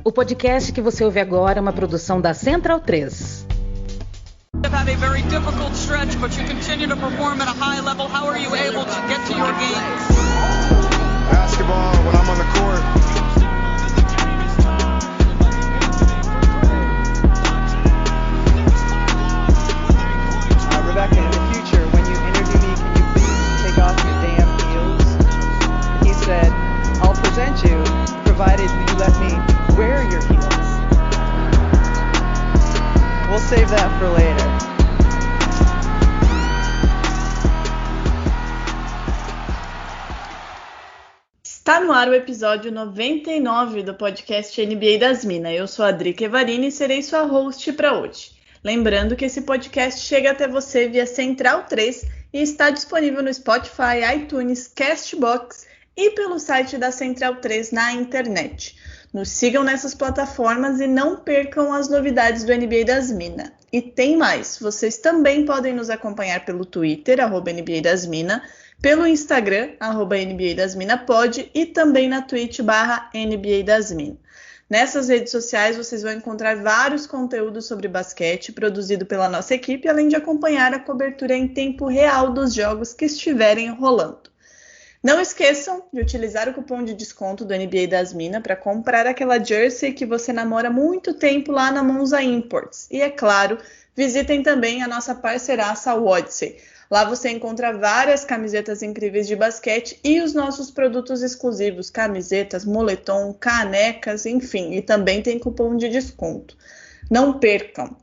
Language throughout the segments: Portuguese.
O podcast que você ouve agora é uma produção da Central 3. Have a very difficult stretch, but you continue to perform at a high level. How are you able to get to your game? Basketball when I'm on the court. Rebecca, in the future, when you interview me, can you please take off your damn heels? He said, I'll present you, provided you let me wear your heels. We'll save that for later. Está no ar o episódio 99 do podcast NBA das Minas. Eu sou a Drica Evarini e serei sua host para hoje. Lembrando que esse podcast chega até você via Central 3 e está disponível no Spotify, iTunes, Castbox e pelo site da Central 3 na internet. Nos sigam nessas plataformas e não percam as novidades do NBA das Minas. E tem mais, vocês também podem nos acompanhar pelo Twitter, @NBA das Minas, pelo Instagram, @NBA das Minas Pod e também na Twitch /NBA das Minas. Nessas redes sociais vocês vão encontrar vários conteúdos sobre basquete produzido pela nossa equipe, além de acompanhar a cobertura em tempo real dos jogos que estiverem rolando. Não esqueçam de utilizar o cupom de desconto do NBA das Minas para comprar aquela jersey que você namora há muito tempo lá na Monza Imports. E é claro, visitem também a nossa parceiraça Odyssey. Lá você encontra várias camisetas incríveis de basquete e os nossos produtos exclusivos, camisetas, moletom, canecas, enfim. E também tem cupom de desconto. Não percam.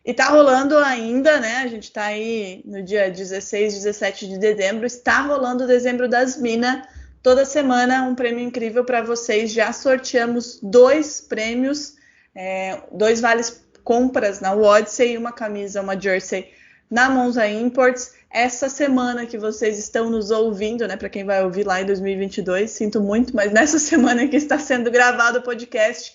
E tá rolando ainda, né? A gente tá aí no dia 16, 17 de dezembro. Está rolando o Dezembro das Minas. Toda semana um prêmio incrível para vocês. Já sorteamos 2 prêmios, 2 vales compras na Odyssey e uma camisa, uma jersey na Monza Imports. Essa semana que vocês estão nos ouvindo, né, para quem vai ouvir lá em 2022, sinto muito, mas nessa semana que está sendo gravado o podcast,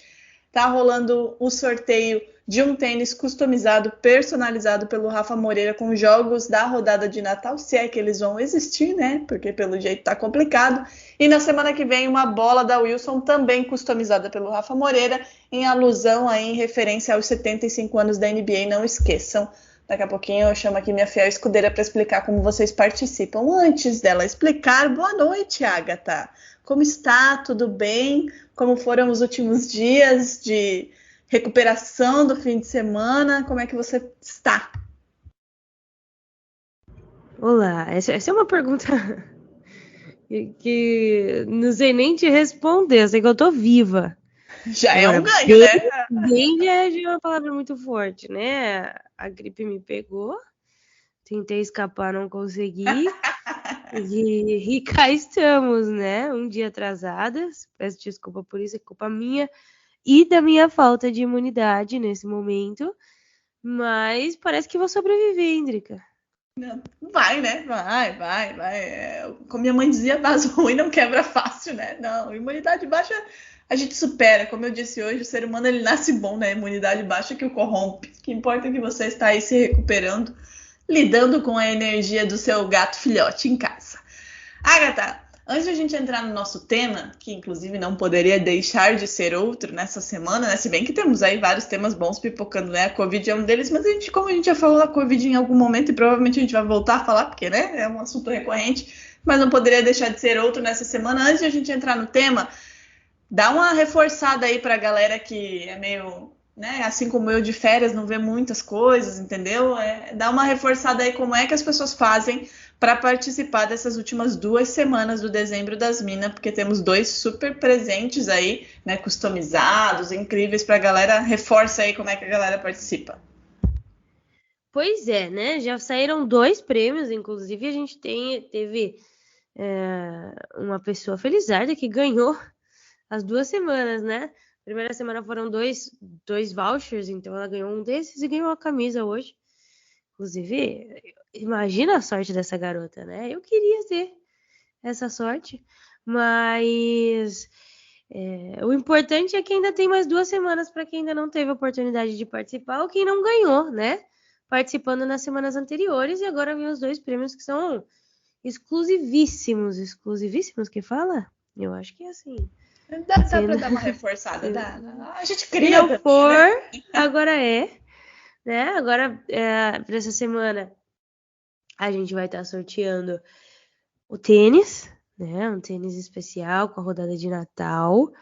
tá rolando o sorteio de um tênis customizado, personalizado pelo Rafa Moreira com jogos da rodada de Natal, se é que eles vão existir, né, porque pelo jeito tá complicado. E na semana que vem uma bola da Wilson também customizada pelo Rafa Moreira, em alusão aí, em referência aos 75 anos da NBA, não esqueçam. Daqui a pouquinho eu chamo aqui minha fiel escudeira para explicar como vocês participam. Antes dela explicar, boa noite, Agatha. Como está? Tudo bem? Como foram os últimos dias de recuperação do fim de semana? Como é que você está? Olá, essa é uma pergunta que não sei nem te responder. Eu sei que eu tô viva. Já agora, é um ganho, né? Bem já é uma palavra muito forte, né? A gripe me pegou, tentei escapar, não consegui, e cá estamos, né? Um dia atrasadas, peço desculpa por isso, é culpa minha e da minha falta de imunidade nesse momento, mas parece que vou sobreviver, Indrica. Vai, né? Vai. Como minha mãe dizia, vaso ruim não quebra fácil, né? Não, imunidade baixa a gente supera. Como eu disse hoje, o ser humano ele nasce bom, né? Imunidade baixa que o corrompe. O que importa é que você está aí se recuperando, lidando com a energia do seu gato filhote em casa. Agatha, antes de a gente entrar no nosso tema, que inclusive não poderia deixar de ser outro nessa semana, né? Se bem que temos aí vários temas bons pipocando, né? A Covid é um deles, mas como a gente já falou da Covid em algum momento e provavelmente a gente vai voltar a falar, porque, né? É um assunto recorrente, mas não poderia deixar de ser outro nessa semana. Antes de a gente entrar no tema, dá uma reforçada aí pra galera que é meio, né, assim como eu, de férias, não vê muitas coisas, entendeu? Dá uma reforçada aí como é que as pessoas fazem para participar dessas últimas 2 semanas do Dezembro das Minas, porque temos 2 super presentes aí, né, customizados, incríveis pra galera. Reforça aí como é que a galera participa. Pois é, né? Já saíram 2 prêmios, inclusive a gente teve uma pessoa felizarda que ganhou as 2 semanas, né? Primeira semana foram 2 vouchers, então ela ganhou um desses e ganhou a camisa hoje. Inclusive, imagina a sorte dessa garota, né? Eu queria ter essa sorte, mas o importante é que ainda tem mais 2 semanas para quem ainda não teve a oportunidade de participar ou quem não ganhou, né? Participando nas semanas anteriores, e agora vem os 2 prêmios que são exclusivíssimos que fala? Eu acho que é assim. Dá pra dar uma reforçada, dá. A gente cria. Se não for, agora né? Agora, para essa semana, a gente vai estar sorteando o tênis, né? Um tênis especial com a rodada de Natal,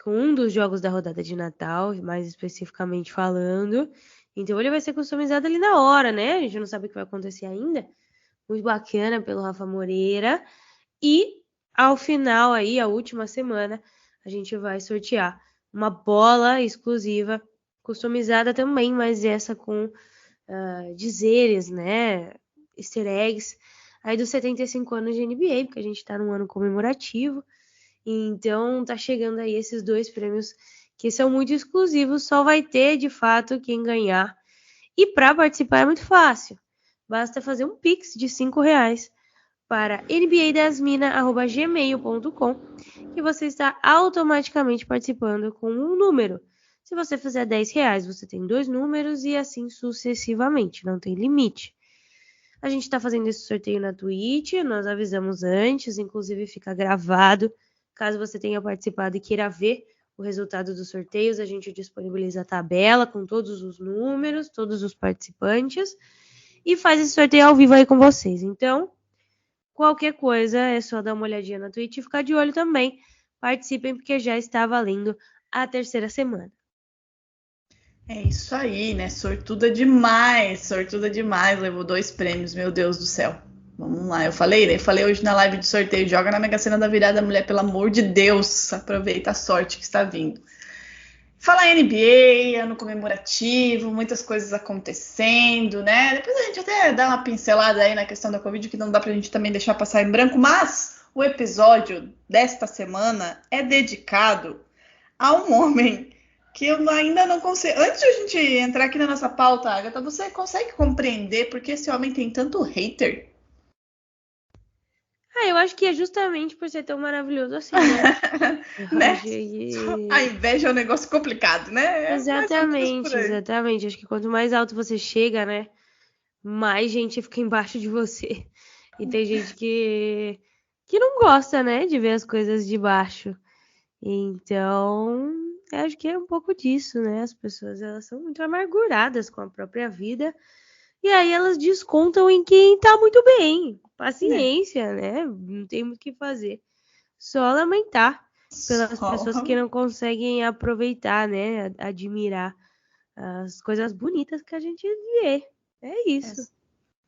com um dos jogos da rodada de Natal, mais especificamente falando. Então, ele vai ser customizado ali na hora, né? A gente não sabe o que vai acontecer ainda. Muito bacana pelo Rafa Moreira. E, ao final aí, a última semana, a gente vai sortear uma bola exclusiva, customizada também, mas essa com dizeres, né? Easter eggs, aí dos 75 anos de NBA, porque a gente tá num ano comemorativo. Então, tá chegando aí esses 2 prêmios que são muito exclusivos, só vai ter, de fato, quem ganhar. E para participar é muito fácil. Basta fazer um Pix de R$5 para nbadasmina@gmail.com que você está automaticamente participando com um número. Se você fizer R$10, você tem 2 números e assim sucessivamente, não tem limite. A gente está fazendo esse sorteio na Twitch, nós avisamos antes, inclusive fica gravado. Caso você tenha participado e queira ver o resultado dos sorteios, a gente disponibiliza a tabela com todos os números, todos os participantes e faz esse sorteio ao vivo aí com vocês. Então, qualquer coisa é só dar uma olhadinha na Twitch e ficar de olho também. Participem porque já está valendo a 3ª semana. É isso aí, né? Sortuda demais, levou 2 prêmios, meu Deus do céu. Vamos lá, eu falei hoje na live de sorteio, joga na Mega Sena da virada, mulher, pelo amor de Deus, aproveita a sorte que está vindo. Fala NBA, ano comemorativo, muitas coisas acontecendo, né? Depois a gente até dá uma pincelada aí na questão da Covid, que não dá pra gente também deixar passar em branco, mas o episódio desta semana é dedicado a um homem que eu ainda não consigo... Antes de a gente entrar aqui na nossa pauta, Agatha, você consegue compreender por que esse homem tem tanto hater? Eu acho que é justamente por ser tão maravilhoso assim, né? Né? A inveja é um negócio complicado, né? Exatamente. Acho que quanto mais alto você chega, né? Mais gente fica embaixo de você. E tem gente que não gosta, né? De ver as coisas de baixo. Então, eu acho que é um pouco disso, né? As pessoas, elas são muito amarguradas com a própria vida. E aí elas descontam em quem tá muito bem. Paciência, né? Não tem muito o que fazer. Só lamentar pelas pessoas que não conseguem aproveitar, né? Admirar as coisas bonitas que a gente vê. É isso.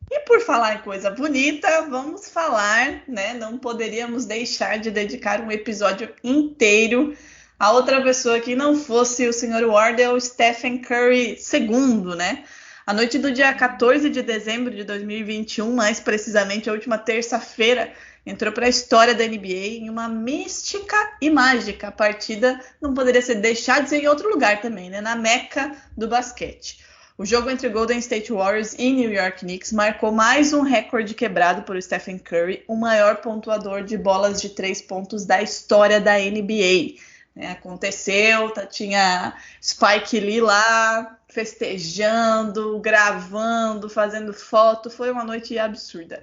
E por falar em coisa bonita, vamos falar, né? Não poderíamos deixar de dedicar um episódio inteiro a outra pessoa que não fosse o Sr. Wardell, Stephen Curry II, né? A noite do dia 14 de dezembro de 2021, mais precisamente a última terça-feira, entrou para a história da NBA em uma mística e mágica partida, não poderia ser deixado de ser em outro lugar também, né? Na Meca do basquete. O jogo entre Golden State Warriors e New York Knicks marcou mais um recorde quebrado por Stephen Curry, o maior pontuador de bolas de 3 pontos da história da NBA. Aconteceu, tinha Spike Lee lá festejando, gravando, fazendo foto, foi uma noite absurda.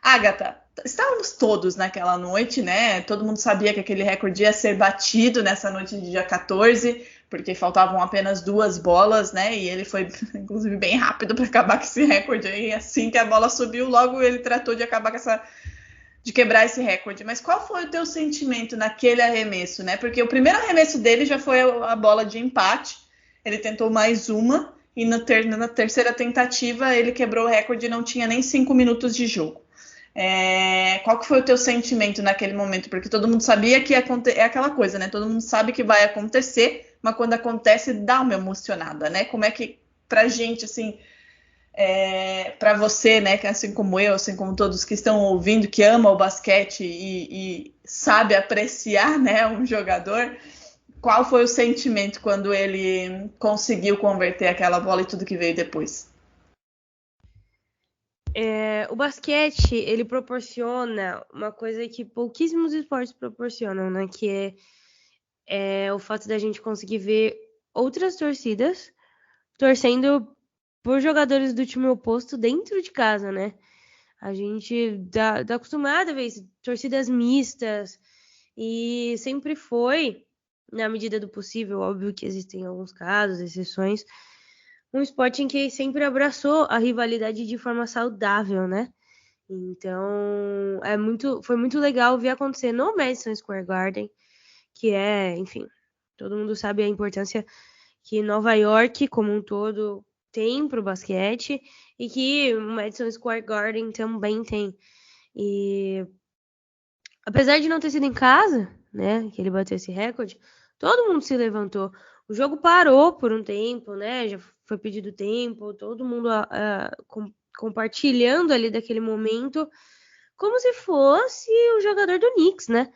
Agatha, estávamos todos naquela noite, né? Todo mundo sabia que aquele recorde ia ser batido nessa noite de dia 14, porque faltavam apenas 2 bolas, né? E ele foi, inclusive, bem rápido para acabar com esse recorde. E assim que a bola subiu, logo ele tratou de acabar com de quebrar esse recorde. Mas qual foi o teu sentimento naquele arremesso, né? Porque o primeiro arremesso dele já foi a bola de empate. Ele tentou mais uma e na terceira tentativa ele quebrou o recorde e não tinha nem 5 minutos de jogo. Qual que foi o teu sentimento naquele momento? Porque todo mundo sabia que é aquela coisa, né? Todo mundo sabe que vai acontecer, mas quando acontece dá uma emocionada, né? Como é que pra gente, assim... para você, né, que assim como eu, assim como todos que estão ouvindo, que ama o basquete e sabe apreciar, né, um jogador, qual foi o sentimento quando ele conseguiu converter aquela bola e tudo que veio depois? O basquete, ele proporciona uma coisa que pouquíssimos esportes proporcionam, né, que é o fato da gente conseguir ver outras torcidas torcendo por jogadores do time oposto dentro de casa, né? A gente tá acostumado a ver isso, torcidas mistas, e sempre foi, na medida do possível, óbvio que existem alguns casos, exceções, um esporte em que sempre abraçou a rivalidade de forma saudável, né? Então, foi muito legal ver acontecer no Madison Square Garden, que enfim, todo mundo sabe a importância que Nova York, como um todo, tem para o basquete, e que o Madison Square Garden também tem. E apesar de não ter sido em casa, né, que ele bateu esse recorde, todo mundo se levantou. O jogo parou por um tempo, né, já foi pedido tempo, todo mundo compartilhando ali daquele momento, como se fosse o jogador do Knicks, né?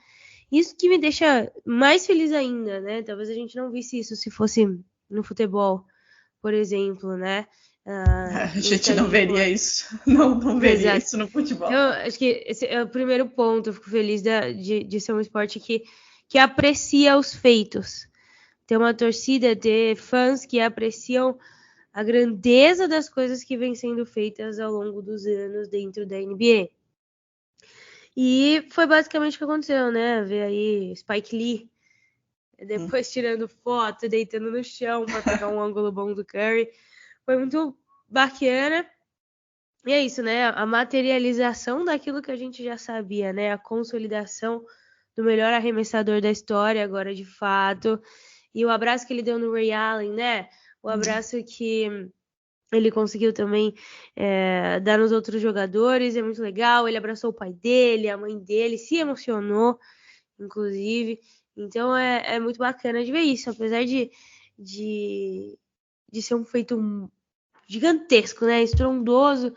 Isso que me deixa mais feliz ainda, né? Talvez a gente não visse isso se fosse no futebol, por exemplo, né? A gente não veria isso. Não veria isso no futebol. Eu acho que esse é o primeiro ponto. Eu fico feliz de ser um esporte que aprecia os feitos. Ter uma torcida, ter fãs que apreciam a grandeza das coisas que vêm sendo feitas ao longo dos anos dentro da NBA. E foi basicamente o que aconteceu, né? Ver aí Spike Lee depois tirando foto, deitando no chão para pegar um ângulo bom do Curry. Foi muito bacana. E é isso, né? A materialização daquilo que a gente já sabia, né? A consolidação do melhor arremessador da história, agora de fato. E o abraço que ele deu no Ray Allen, né? O abraço que ele conseguiu também dar nos outros jogadores, é muito legal. Ele abraçou o pai dele, a mãe dele, se emocionou, inclusive. Então é muito bacana de ver isso, apesar de ser um feito gigantesco, né? Estrondoso.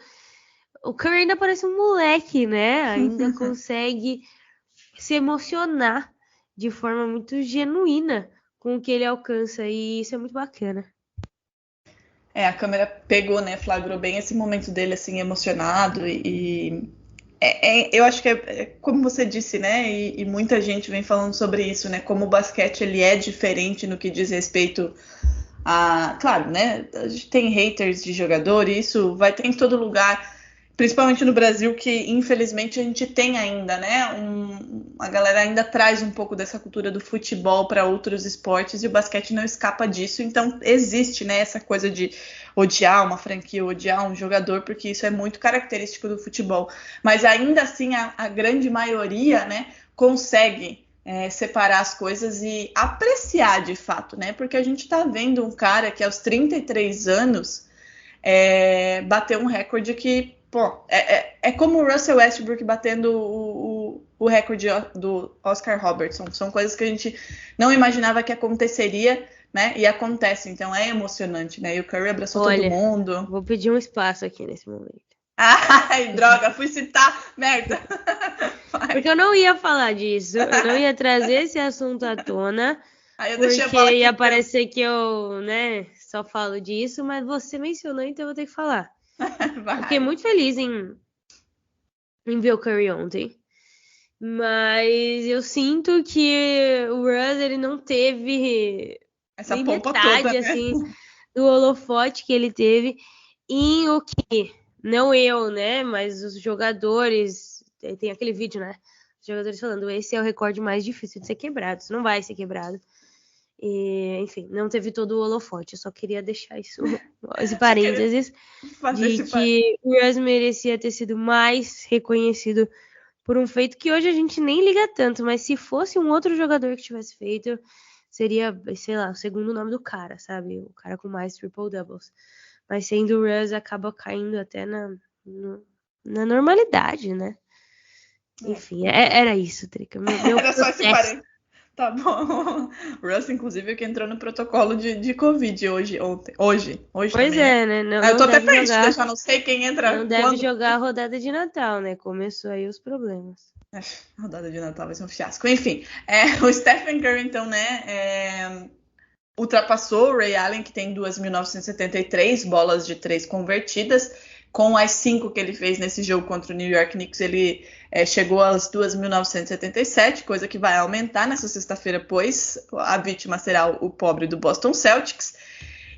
O Curry ainda parece um moleque, né? Ainda consegue se emocionar de forma muito genuína com o que ele alcança, e isso é muito bacana. A câmera pegou, né? Flagrou bem esse momento dele, assim, emocionado. Eu acho que como você disse, né? E muita gente vem falando sobre isso, né? Como o basquete ele é diferente no que diz respeito a... Claro, né? A gente tem haters de jogador, e isso vai ter em todo lugar. Principalmente no Brasil, que infelizmente a gente tem ainda, né? A galera ainda traz um pouco dessa cultura do futebol para outros esportes, e o basquete não escapa disso. Então existe, né, essa coisa de odiar uma franquia, odiar um jogador, porque isso é muito característico do futebol. Mas ainda assim a grande maioria, né, consegue separar as coisas e apreciar de fato, né? Porque a gente está vendo um cara que aos 33 anos bateu um recorde que... Pô, é como o Russell Westbrook batendo o recorde do Oscar Robertson. São coisas que a gente não imaginava que aconteceria, né? E acontece, então é emocionante, né? E o Curry abraçou todo mundo. Vou pedir um espaço aqui nesse momento. Ai, droga, fui citar, merda. Porque eu não ia falar disso, eu não ia trazer esse assunto à tona, porque ia parecer que eu, né, só falo disso, mas você mencionou, então eu vou ter que falar. Eu fiquei muito feliz em ver o Curry ontem, mas eu sinto que o Russ ele não teve essa nem pompa metade toda, né? assim, do holofote que ele teve em o que, não eu, né, mas os jogadores, tem aquele vídeo, né, os jogadores falando, esse é o recorde mais difícil de ser quebrado, isso não vai ser quebrado. E, enfim, não teve todo o holofote. Eu só queria deixar isso, esse parênteses, de que o Russ merecia ter sido mais reconhecido por um feito que hoje a gente nem liga tanto, mas se fosse um outro jogador que tivesse feito, seria, sei lá, o segundo nome do cara, sabe? O cara com mais triple-doubles. Mas sendo o Russ, acaba caindo até na normalidade, né? Enfim, era isso, Drica. Era só esse parênteses. Tá bom. O Russ, inclusive, que entrou no protocolo de Covid hoje Pois também, é, né? Não, eu tô até perto de deixar, não sei quem entra. Não deve jogar a rodada de Natal, né? Começou aí os problemas. A rodada de Natal vai ser um fiasco. Enfim, o Stephen Curry, então, né, ultrapassou o Ray Allen, que tem 2.973 bolas de 3 convertidas. Com as 5 que ele fez nesse jogo contra o New York Knicks, ele chegou às 2.977, coisa que vai aumentar nessa sexta-feira, pois a vítima será o pobre do Boston Celtics.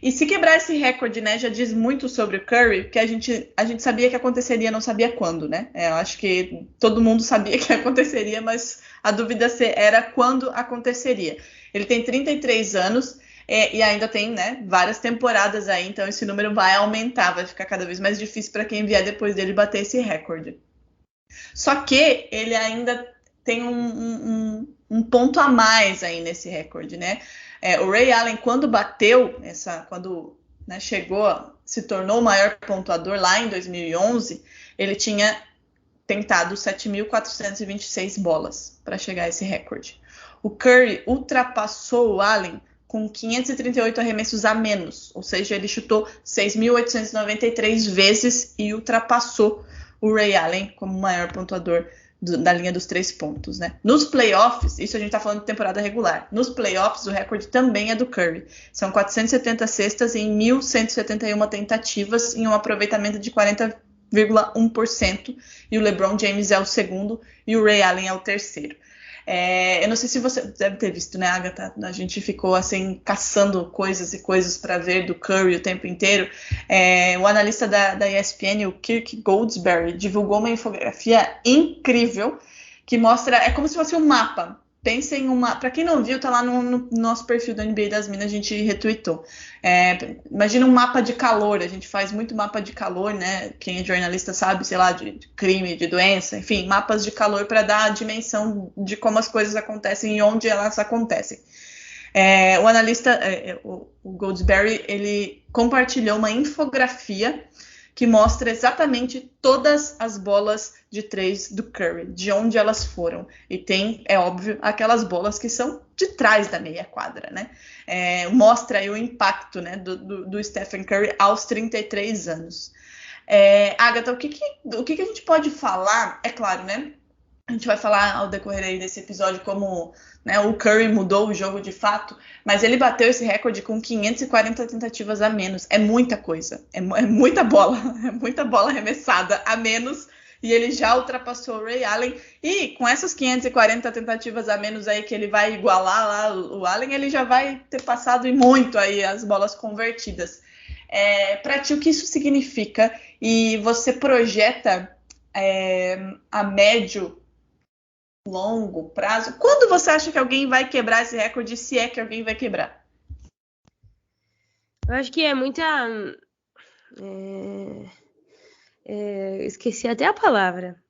E se quebrar esse recorde, né, já diz muito sobre o Curry, porque a gente sabia que aconteceria, não sabia quando, né? Eu acho que todo mundo sabia que aconteceria, mas a dúvida era quando aconteceria. Ele tem 33 anos e ainda tem, né, várias temporadas aí, então esse número vai aumentar, vai ficar cada vez mais difícil para quem vier depois dele bater esse recorde. Só que ele ainda tem um ponto a mais aí nesse recorde, né? O Ray Allen, quando bateu, quando, né, se tornou o maior pontuador lá em 2011, ele tinha tentado 7.426 bolas para chegar a esse recorde. O Curry ultrapassou o Allen com 538 arremessos a menos, ou seja, ele chutou 6.893 vezes e ultrapassou o Ray Allen como o maior pontuador da linha dos 3 pontos, né? Nos playoffs, isso a gente tá falando de temporada regular, nos playoffs o recorde também é do Curry. São 470 cestas em 1.171 tentativas, em um aproveitamento de 40,1%, e o LeBron James é o segundo e o Ray Allen é o terceiro. Eu não sei se você deve ter visto, né, Agatha? A gente ficou assim caçando coisas e coisas para ver do Curry o tempo inteiro. O analista da ESPN, o Kirk Goldsberry, divulgou uma infografia incrível que mostra, é como se fosse um mapa. Pensa em uma... Para quem não viu, tá lá no nosso perfil da NBA das Minas, a gente retweetou. Imagina um mapa de calor, a gente faz muito mapa de calor, né? Quem é jornalista sabe, sei lá, de crime, de doença, enfim, mapas de calor para dar a dimensão de como as coisas acontecem e onde elas acontecem. O analista, o Goldsberry, ele compartilhou uma infografia que mostra exatamente todas as bolas de 3 do Curry, de onde elas foram. E tem, é óbvio, aquelas bolas que são de trás da meia quadra, né? Mostra aí o impacto, né, do Stephen Curry aos 33 anos. Agatha, o que a gente pode falar? É claro, né? A gente vai falar ao decorrer aí desse episódio como, né, o Curry mudou o jogo de fato, mas ele bateu esse recorde com 540 tentativas a menos. É muita coisa, é muita bola arremessada a menos, e ele já ultrapassou o Ray Allen, e com essas 540 tentativas a menos aí que ele vai igualar lá o Allen, ele já vai ter passado e muito aí as bolas convertidas. Para ti, o que isso significa? E você projeta a médio, longo prazo, quando você acha que alguém vai quebrar esse recorde, se é que alguém vai quebrar? Eu acho que é muita... esqueci até a palavra.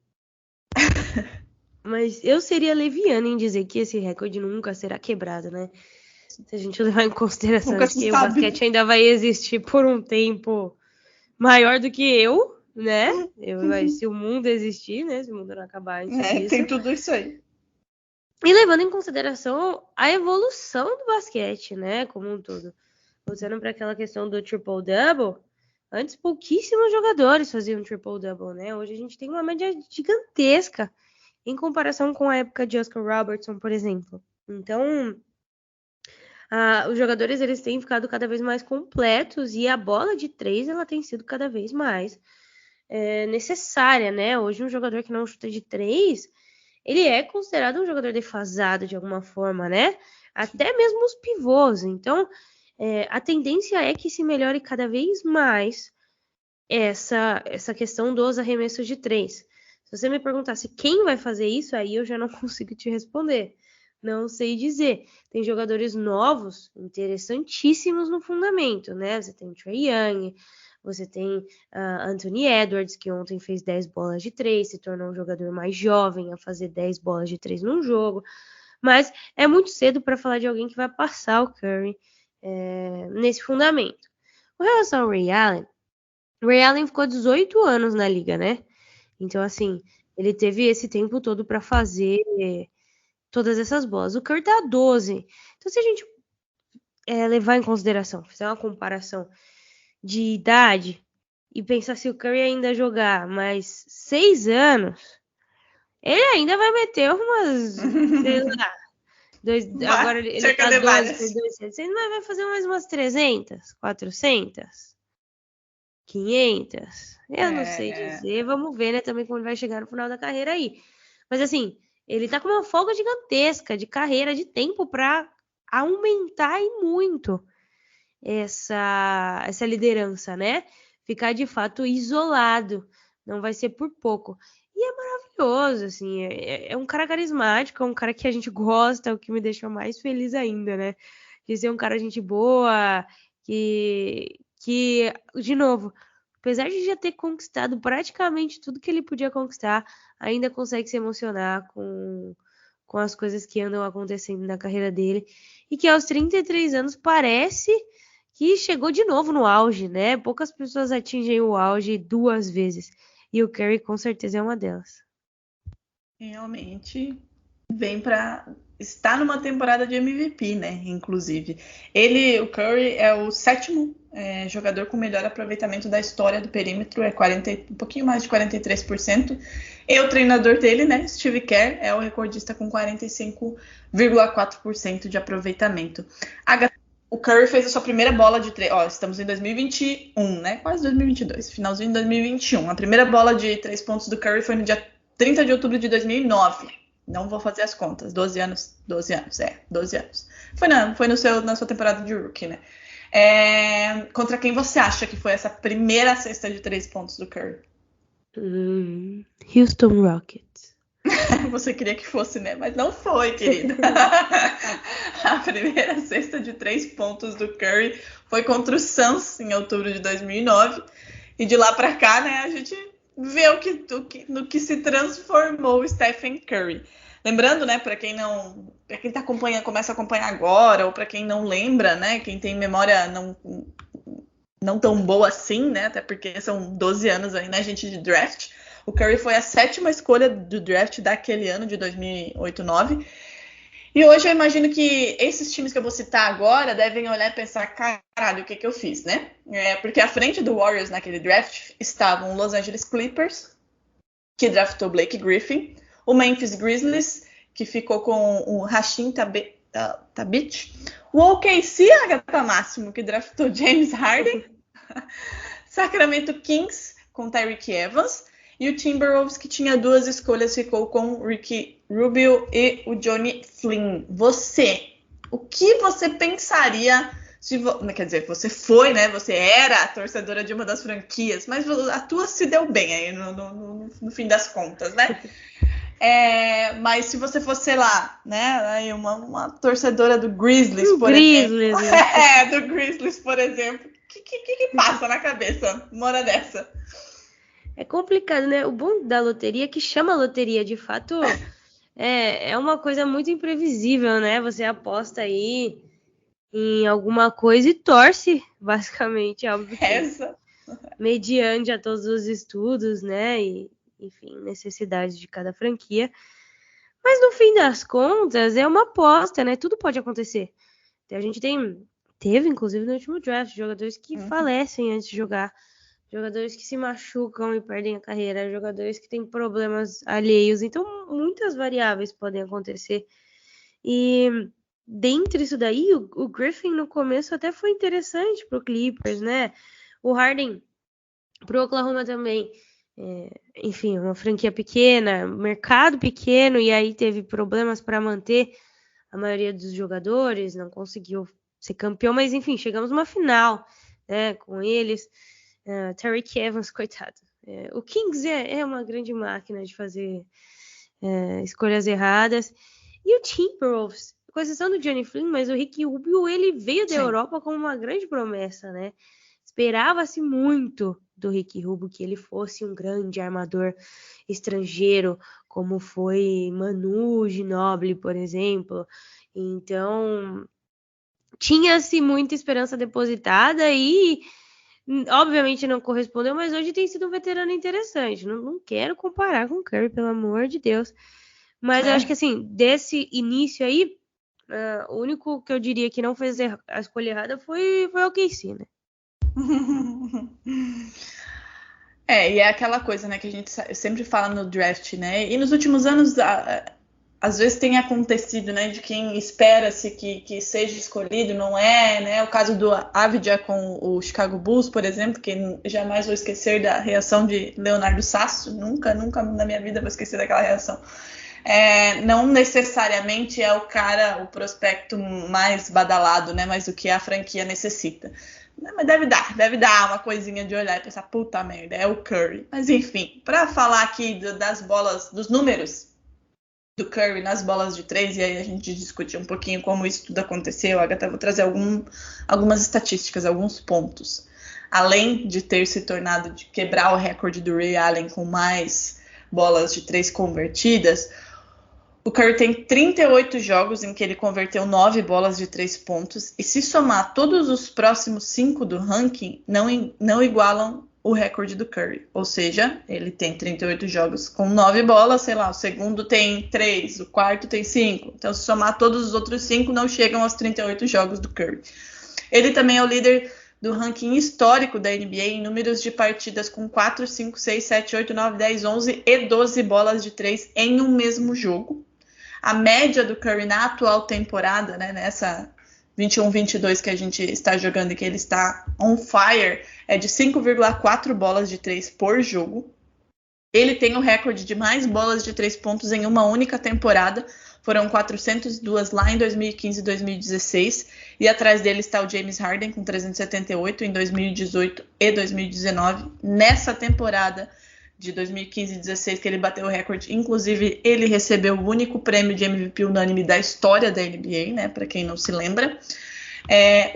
Mas eu seria leviana em dizer que esse recorde nunca será quebrado, né? Se a gente levar em consideração que o basquete ainda vai existir por um tempo maior do que eu, né? Se o mundo existir, né? Se o mundo não acabar. Tem tudo isso aí. E levando em consideração a evolução do basquete, né? Como um todo. Voltando para aquela questão do triple-double, antes pouquíssimos jogadores faziam triple-double, né? Hoje a gente tem uma média gigantesca em comparação com a época de Oscar Robertson, por exemplo. Então, os jogadores eles têm ficado cada vez mais completos e a bola de 3 ela tem sido cada vez mais necessária, né? Hoje um jogador que não chuta de 3, ele é considerado um jogador defasado de alguma forma, né? Até mesmo os pivôs. Então, a tendência é que se melhore cada vez mais essa questão dos arremessos de 3. Se você me perguntasse quem vai fazer isso, aí eu já não consigo te responder. Não sei dizer. Tem jogadores novos, interessantíssimos no fundamento, né? Você tem o Trae Young, você tem Anthony Edwards, que ontem fez 10 bolas de 3, se tornou um jogador mais jovem a fazer 10 bolas de 3 num jogo. Mas é muito cedo para falar de alguém que vai passar o Curry nesse fundamento. Com relação ao Ray Allen ficou 18 anos na liga, né? Então, assim, ele teve esse tempo todo para fazer todas essas bolas. O Curry tá a 12. Então, se a gente levar em consideração, fizer uma comparação de idade e pensar se o Curry ainda jogar mais 6 anos, ele ainda vai meter umas, sei lá, agora ele tá 12, ele vai fazer mais umas 300, 400, 500, eu não sei dizer, vamos ver, né, também como ele vai chegar no final da carreira aí. Mas assim, ele tá com uma folga gigantesca de carreira, de tempo para aumentar e muito. essa liderança, né? Ficar de fato isolado, não vai ser por pouco. E é maravilhoso, assim, é um cara carismático, é um cara que a gente gosta, o que me deixa mais feliz ainda, né? De ser um cara gente boa, que de novo, apesar de já ter conquistado praticamente tudo que ele podia conquistar, ainda consegue se emocionar com as coisas que andam acontecendo na carreira dele, e que aos 33 anos parece que chegou de novo no auge, né? Poucas pessoas atingem o auge 2 vezes, e o Curry com certeza é uma delas. Realmente vem para estar numa temporada de MVP, né? Inclusive. O Curry, é o 7º jogador com melhor aproveitamento da história do perímetro, um pouquinho mais de 43%. E o treinador dele, né, Steve Kerr, é o recordista com 45,4% de aproveitamento. O Curry fez a sua primeira bola de 3. Estamos em 2021, né? Quase 2022, finalzinho de 2021. A primeira bola de 3 pontos do Curry foi no dia 30 de outubro de 2009. Não vou fazer as contas. 12 anos. 12 anos. Foi na sua temporada de rookie, né? Contra quem você acha que foi essa primeira cesta de 3 pontos do Curry? Houston Rockets. Você queria que fosse, né? Mas não foi, querida. A primeira cesta de 3 pontos do Curry foi contra o Suns em outubro de 2009. E de lá pra cá, né, a gente vê no que se transformou o Stephen Curry. Lembrando, né, para quem tá acompanhando, começa a acompanhar agora, ou para quem não lembra, né, quem tem memória não tão boa assim, né, até porque são 12 anos aí, né, gente, de draft. O Curry foi a 7ª escolha do draft daquele ano, de 2008-2009. E hoje eu imagino que esses times que eu vou citar agora devem olhar e pensar, caralho, o que eu fiz, né? Porque à frente do Warriors naquele draft estavam o Los Angeles Clippers, que draftou Blake Griffin, o Memphis Grizzlies, que ficou com o Hashim Thabit, o OKC, Agatha Máximo, que draftou James Harden, Sacramento Kings, com Tyreke Evans, e o Timberwolves, que tinha 2 escolhas, ficou com o Ricky Rubio e o Johnny Flynn. O que você pensaria quer dizer, você foi, né? Você era a torcedora de uma das franquias, mas a tua se deu bem aí no fim das contas, né? Mas se você fosse, sei lá, né? Aí uma torcedora do Grizzlies, por exemplo. Do Grizzlies, por exemplo. O que passa na cabeça uma hora dessa? É complicado, né? O bom da loteria, que chama loteria, de fato, é uma coisa muito imprevisível, né? Você aposta aí em alguma coisa e torce, basicamente, óbvio que mediante a todos os estudos, né? E, enfim, necessidades de cada franquia. Mas no fim das contas, é uma aposta, né? Tudo pode acontecer. A gente teve, inclusive, no último draft, jogadores que falecem antes de jogar. Jogadores que se machucam e perdem a carreira, jogadores que têm problemas alheios. Então, muitas variáveis podem acontecer. E dentre isso daí, o Griffin no começo até foi interessante para o Clippers, né? O Harden para o Oklahoma também. Enfim, uma franquia pequena, mercado pequeno, e aí teve problemas para manter a maioria dos jogadores, não conseguiu ser campeão, mas enfim, chegamos numa final, né, com eles. Tyreke Evans, coitado. O Kings é uma grande máquina de fazer escolhas erradas. E o Timberwolves, com exceção do Johnny Flynn, mas o Ricky Rubio, ele veio da Europa como uma grande promessa, né? Esperava-se muito do Ricky Rubio que ele fosse um grande armador estrangeiro, como foi Manu Ginobili, por exemplo. Então, tinha-se muita esperança depositada e obviamente não correspondeu, mas hoje tem sido um veterano interessante. Não quero comparar com o Curry, pelo amor de Deus. Mas eu acho que, assim, desse início aí, o único que eu diria que não fez a escolha errada foi o OKC, né? E é aquela coisa, né, que a gente sempre fala no draft, né? E nos últimos anos, às vezes tem acontecido, né, de quem espera-se que seja escolhido, não é, né? O caso do Avdija com o Chicago Bulls, por exemplo, que jamais vou esquecer da reação de Leonardo Sasso, nunca na minha vida vou esquecer daquela reação. não necessariamente é o prospecto mais badalado, né? Mas o que a franquia necessita. Mas deve dar uma coisinha de olhar e pensar, puta merda, é o Curry. Mas enfim, para falar aqui das bolas, dos números do Curry nas bolas de 3, e aí a gente discutir um pouquinho como isso tudo aconteceu, Agatha, vou trazer algumas estatísticas, alguns pontos. Além de ter se tornado, de quebrar o recorde do Ray Allen com mais bolas de 3 convertidas, o Curry tem 38 jogos em que ele converteu 9 bolas de 3 pontos, e se somar todos os próximos 5 do ranking, não igualam o recorde do Curry. Ou seja, ele tem 38 jogos com 9 bolas, sei lá, o segundo tem 3, o quarto tem 5. Então, se somar todos os outros 5, não chegam aos 38 jogos do Curry. Ele também é o líder do ranking histórico da NBA em números de partidas com 4, 5, 6, 7, 8, 9, 10, 11 e 12 bolas de 3 em um mesmo jogo. A média do Curry na atual temporada, né, nessa 21-22 que a gente está jogando e que ele está on fire, é de 5,4 bolas de 3 por jogo. Ele tem o recorde de mais bolas de 3 pontos em uma única temporada. Foram 402 lá em 2015 e 2016. E atrás dele está o James Harden com 378 em 2018 e 2019. Nessa temporada de 2015 e 2016 que ele bateu o recorde. Inclusive, ele recebeu o único prêmio de MVP unânime da história da NBA, né? Para quem não se lembra.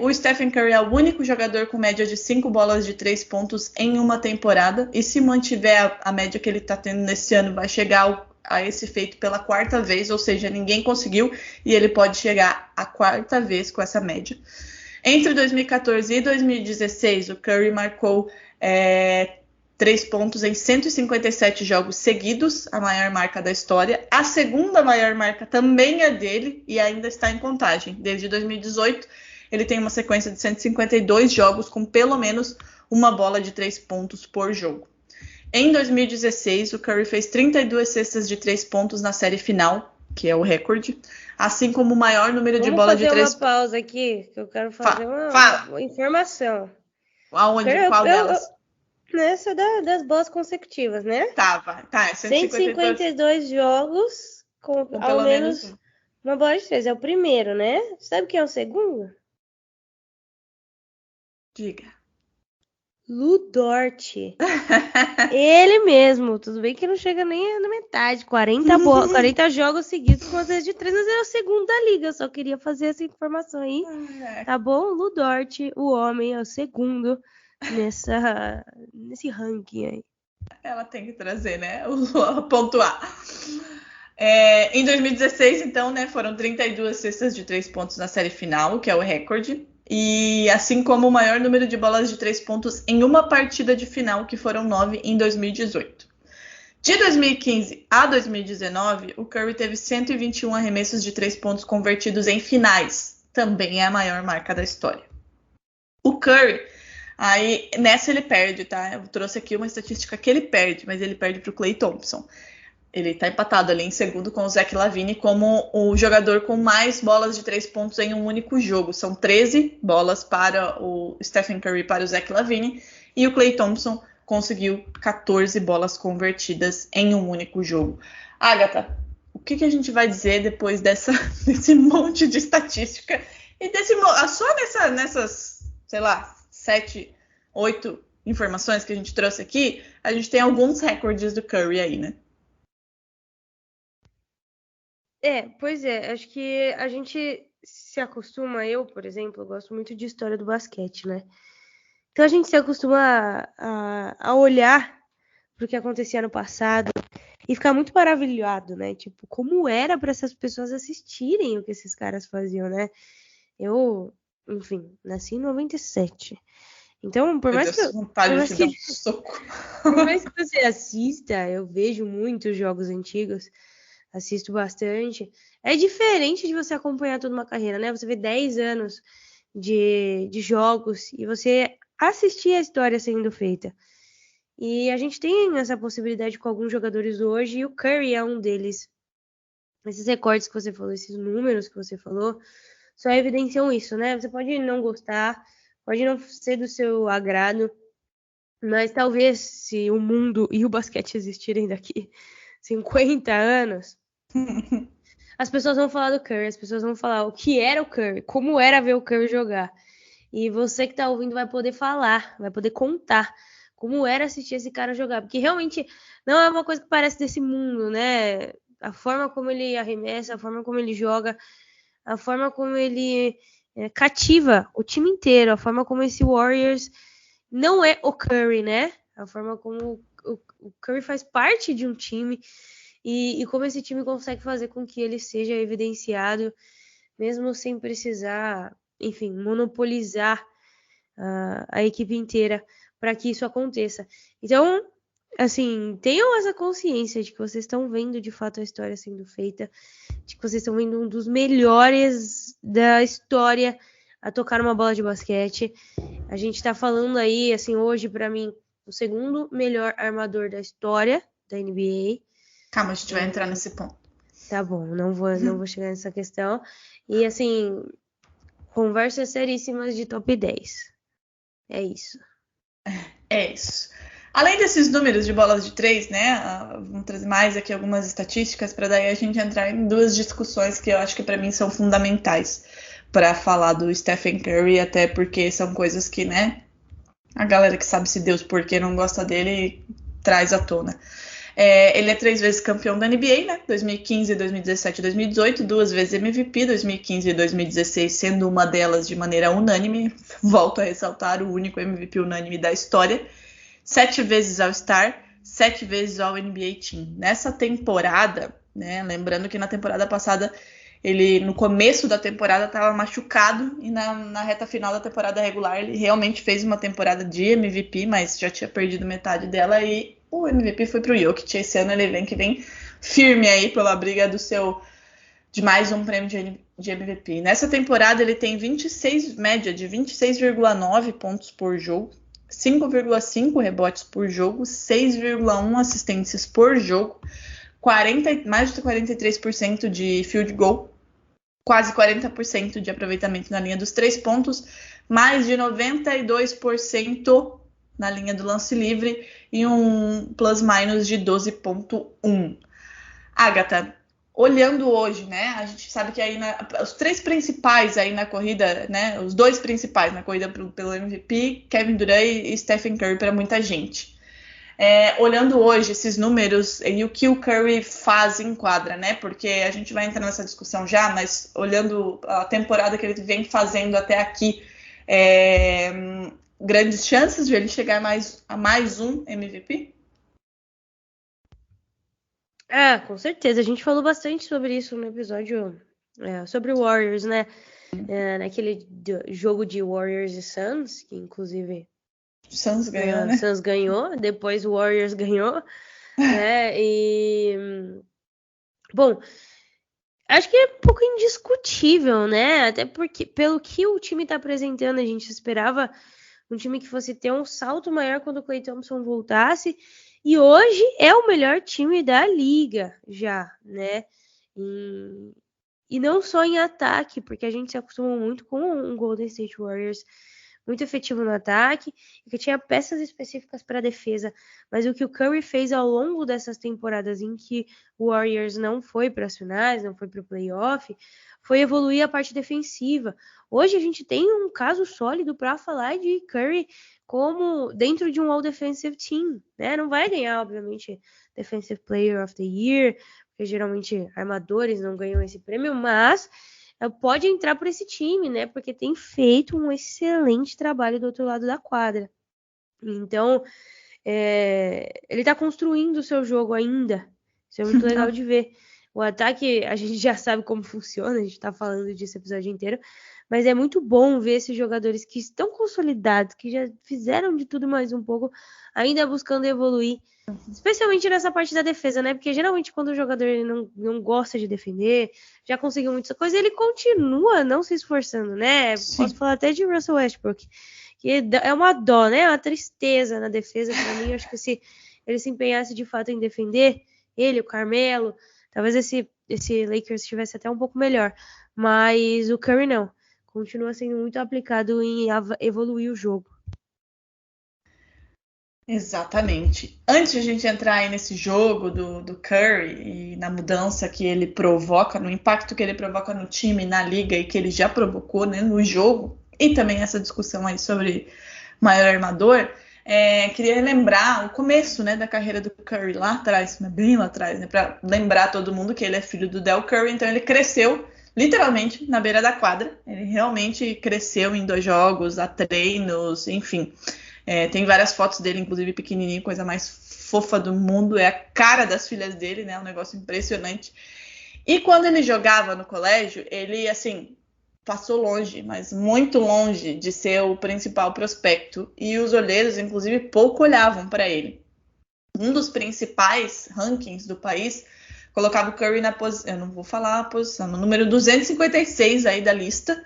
O Stephen Curry é o único jogador com média de 5 bolas de 3 pontos em uma temporada. E se mantiver a média que ele está tendo nesse ano, vai chegar a esse feito pela 4ª vez. Ou seja, ninguém conseguiu e ele pode chegar a 4ª vez com essa média. Entre 2014 e 2016, o Curry marcou 3 pontos em 157 jogos seguidos, a maior marca da história. A segunda maior marca também é dele e ainda está em contagem. Desde 2018, ele tem uma sequência de 152 jogos com pelo menos uma bola de 3 pontos por jogo. Em 2016, o Curry fez 32 cestas de 3 pontos na série final, que é o recorde, assim como o maior número de bola de 3 pontos. Vamos fazer uma pausa aqui, que eu quero fazer uma informação. Aonde? Qual delas? Nessa das bolas consecutivas, né? Tá, 152 jogos com ao menos uma bola de 3. É o primeiro, né? Sabe quem é o segundo? Diga. Lu Dort. Ele mesmo. Tudo bem que não chega nem na metade. 40 jogos seguidos com as vezes de 3, mas é o segundo da liga. Eu só queria fazer essa informação aí. Tá bom? Lu Dort, o homem, é o segundo nesse ranking aí. Ela tem que trazer, né? Pontuar. Em 2016, então, né, foram 32 cestas de 3 pontos na série final, que é o recorde. E assim como o maior número de bolas de 3 pontos em uma partida de final, que foram 9 em 2018. De 2015 a 2019, o Curry teve 121 arremessos de 3 pontos convertidos em finais. Também é a maior marca da história. O Curry, aí nessa ele perde, tá? Eu trouxe aqui uma estatística que ele perde, mas ele perde para o Klay Thompson. Ele tá empatado ali em segundo com o Zach LaVine como o jogador com mais bolas de 3 pontos em um único jogo. São 13 bolas para o Stephen Curry e para o Zach LaVine. E o Klay Thompson conseguiu 14 bolas convertidas em um único jogo. Agatha, o que a gente vai dizer depois desse monte de estatística? E só nessas, sei lá, 7, 8 informações que a gente trouxe aqui, a gente tem alguns recordes do Curry aí, né? Pois é, acho que a gente se acostuma, eu, por exemplo, gosto muito de história do basquete, né? Então a gente se acostuma a olhar para o que acontecia no passado e ficar muito maravilhado, né? Tipo, como era para essas pessoas assistirem o que esses caras faziam, né? Eu, enfim, nasci em 97. Então, por mais que você assista, eu vejo muitos jogos antigos, assisto bastante. É diferente de você acompanhar toda uma carreira, né? Você vê 10 anos de jogos e você assistir a história sendo feita. E a gente tem essa possibilidade com alguns jogadores hoje, e o Curry é um deles. Esses recortes que você falou, esses números que você falou, só evidenciam isso, né? Você pode não gostar, pode não ser do seu agrado, mas talvez se o mundo e o basquete existirem daqui 50 anos, As pessoas vão falar do Curry, as pessoas vão falar o que era o Curry, como era ver o Curry jogar. E você que tá ouvindo vai poder falar, vai poder contar como era assistir esse cara jogar. Porque realmente não é uma coisa que parece desse mundo, né? A forma como ele arremessa, a forma como ele joga, a forma como ele cativa o time inteiro, a forma como esse Warriors não é o Curry, né? A forma como o Curry faz parte de um time e como esse time consegue fazer com que ele seja evidenciado, mesmo sem precisar, enfim, monopolizar a equipe inteira para que isso aconteça. Então, assim, tenham essa consciência de que vocês estão vendo de fato a história sendo feita, de que vocês estão vendo um dos melhores da história a tocar uma bola de basquete. A gente tá falando aí, assim, hoje para mim, o segundo melhor armador da história da NBA. Calma, a gente vai entrar nesse ponto. Tá bom, não vou chegar nessa questão. E, assim, conversas seríssimas de top 10. É isso. É isso. Além desses números de bolas de 3, né? Vamos trazer mais aqui algumas estatísticas para daí a gente entrar em duas discussões que eu acho que para mim são fundamentais para falar do Stephen Curry, até porque são coisas que, né? A galera que sabe se Deus por que não gosta dele traz à tona. Ele é 3 vezes campeão da NBA, né? 2015, 2017 e 2018, 2 vezes MVP, 2015 e 2016, sendo uma delas de maneira unânime. Volto a ressaltar, o único MVP unânime da história. 7 vezes All-Star, 7 vezes All-NBA Team. Nessa temporada, né? Lembrando que na temporada passada, ele no começo da temporada estava machucado e na reta final da temporada regular ele realmente fez uma temporada de MVP, mas já tinha perdido metade dela e o MVP foi pro Jokic. Esse ano ele vem firme aí pela briga de mais um prêmio de MVP. Nessa temporada ele tem média de 26,9 pontos por jogo, 5,5 rebotes por jogo, 6,1 assistências por jogo, mais de 43% de field goal, quase 40% de aproveitamento na linha dos 3 pontos, mais de 92% na linha do lance livre e um plus-minus de 12,1. Agatha, olhando hoje, né, a gente sabe que aí os 3 principais aí na corrida, né, os 2 principais na corrida pelo MVP, Kevin Durant e Stephen Curry para muita gente. Olhando hoje esses números e o que o Curry faz em quadra, né? Porque a gente vai entrar nessa discussão já, mas olhando a temporada que ele vem fazendo até aqui, grandes chances de ele chegar a mais um MVP? Com certeza. A gente falou bastante sobre isso no episódio sobre o Warriors, né? Naquele jogo de Warriors e Suns, que inclusive Suns ganhou, né? Suns ganhou, depois o Warriors ganhou, né? E bom, acho que é um pouco indiscutível, né? Até porque pelo que o time tá apresentando, a gente esperava um time que fosse ter um salto maior quando o Klay Thompson voltasse, e hoje é o melhor time da liga já, né? E não só em ataque, porque a gente se acostumou muito com um Golden State Warriors muito efetivo no ataque, e que tinha peças específicas para defesa, mas o que o Curry fez ao longo dessas temporadas em que o Warriors não foi para as finais, não foi para o playoff, foi evoluir a parte defensiva. Hoje a gente tem um caso sólido para falar de Curry como dentro de um All-Defensive Team, né? Não vai ganhar, obviamente, Defensive Player of the Year, porque geralmente armadores não ganham esse prêmio, mas pode entrar por esse time, né? Porque tem feito um excelente trabalho do outro lado da quadra. Então, ele tá construindo o seu jogo ainda. Isso é muito legal de ver. O ataque, a gente já sabe como funciona, a gente tá falando disso o episódio inteiro, mas é muito bom ver esses jogadores que estão consolidados, que já fizeram de tudo mais um pouco, ainda buscando evoluir, especialmente nessa parte da defesa, né? Porque geralmente quando o jogador ele não gosta de defender, já conseguiu muitas coisas, ele continua não se esforçando, né? Sim. Posso falar até de Russell Westbrook, que é uma dó, né? Uma tristeza na defesa para mim. Eu acho que se ele se empenhasse de fato em defender, ele, o Carmelo, talvez esse Lakers estivesse até um pouco melhor, mas o Curry não. Continua sendo muito aplicado em evoluir o jogo. Exatamente. Antes de a gente entrar aí nesse jogo do Curry e na mudança que ele provoca, no impacto que ele provoca no time, na liga e que ele já provocou, né, no jogo, e também essa discussão aí sobre maior armador, queria lembrar o começo, né, da carreira do Curry lá atrás, bem lá atrás, né, para lembrar todo mundo que ele é filho do Del Curry, então ele cresceu literalmente na beira da quadra, ele realmente cresceu em 2 jogos, a treinos, enfim. Tem várias fotos dele, inclusive pequenininho, coisa mais fofa do mundo, é a cara das filhas dele, né, um negócio impressionante. E quando ele jogava no colégio, ele, assim, passou longe, mas muito longe de ser o principal prospecto. E os olheiros, inclusive, pouco olhavam para ele. Um dos principais rankings do país colocava o Curry na posição, eu não vou falar a posição, no número 256 aí da lista.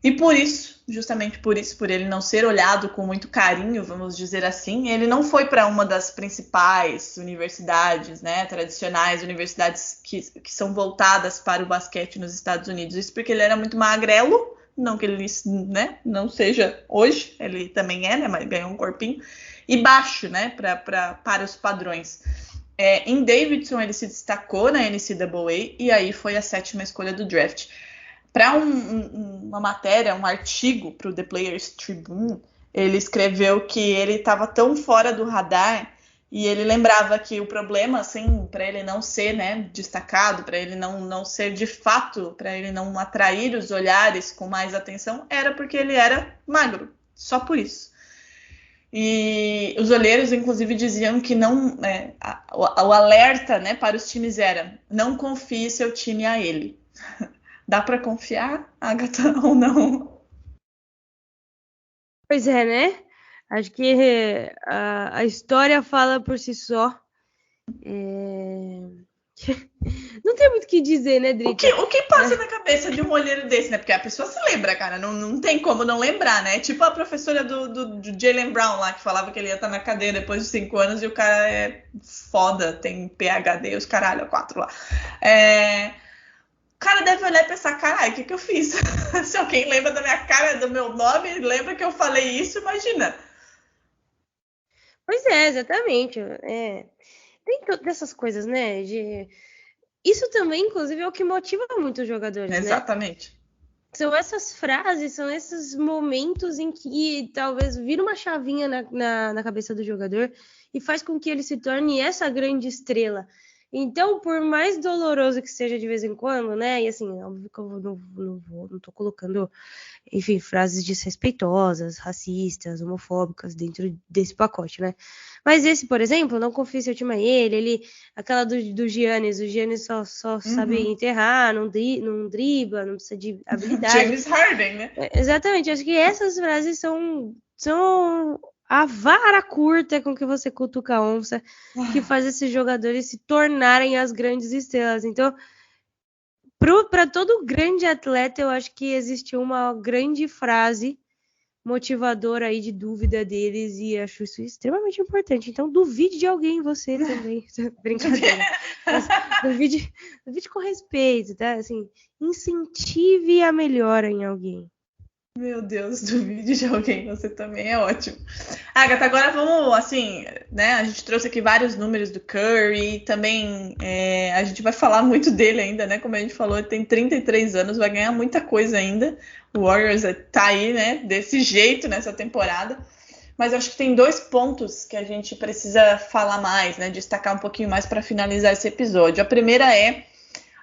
E por isso, justamente por isso, por ele não ser olhado com muito carinho, vamos dizer assim, ele não foi para uma das principais universidades, né, tradicionais, universidades que são voltadas para o basquete nos Estados Unidos. Isso porque ele era muito magrelo, não que ele, né, não seja hoje, ele também é, né, mas ganhou um corpinho, e baixo, né, para os padrões. Em Davidson ele se destacou na NCAA e aí foi a 7ª escolha do draft. Para uma matéria, um artigo para o The Players Tribune, ele escreveu que ele estava tão fora do radar e ele lembrava que o problema, assim, para ele não ser, né, destacado, para ele não ser de fato, para ele não atrair os olhares com mais atenção, era porque ele era magro, só por isso. E os olheiros, inclusive, diziam que não, o alerta, né, para os times era: não confie seu time a ele. Dá para confiar, Agatha, ou não? Pois é, né? Acho que a história fala por si só. Não tem muito o que dizer, né, Drica? O que passa na cabeça de um olheiro desse, né? Porque a pessoa se lembra, cara. Não tem como não lembrar, né? Tipo a professora do Jaylen Brown lá, que falava que ele ia estar na cadeia depois de 5 anos e o cara é foda, tem PhD, os caralho, 4 lá. O cara deve olhar e pensar: caralho, o que eu fiz? Se alguém lembra da minha cara, do meu nome, lembra que eu falei isso, imagina. Pois é, exatamente. Tem todas essas coisas, né? Isso também, inclusive, é o que motiva muito os jogadores, Exatamente. Né? São essas frases, são esses momentos em que talvez vira uma chavinha na cabeça do jogador e faz com que ele se torne essa grande estrela. Então, por mais doloroso que seja de vez em quando, né? E assim, óbvio que eu não tô colocando, enfim, frases desrespeitosas, racistas, homofóbicas dentro desse pacote, né? Mas esse, por exemplo, não confie seu time a ele, aquela do Giannis, o Giannis só sabe enterrar, não dribla, não precisa de habilidade. James Harden, né? Exatamente, acho que essas frases são a vara curta com que você cutuca a onça, que faz esses jogadores se tornarem as grandes estrelas. Então, para todo grande atleta, eu acho que existe uma grande frase motivadora aí de dúvida deles e acho isso extremamente importante. Então, duvide de alguém, você também. Brincadeira. Mas, duvide com respeito, tá? Assim, incentive a melhora em alguém. Meu Deus, duvide de alguém, você também é ótimo. Agatha, agora vamos, assim, né, a gente trouxe aqui vários números do Curry, também a gente vai falar muito dele ainda, né, como a gente falou, ele tem 33 anos, vai ganhar muita coisa ainda, o Warriors tá aí, né, desse jeito nessa temporada, mas acho que tem 2 pontos que a gente precisa falar mais, né, destacar um pouquinho mais para finalizar esse episódio. A primeira é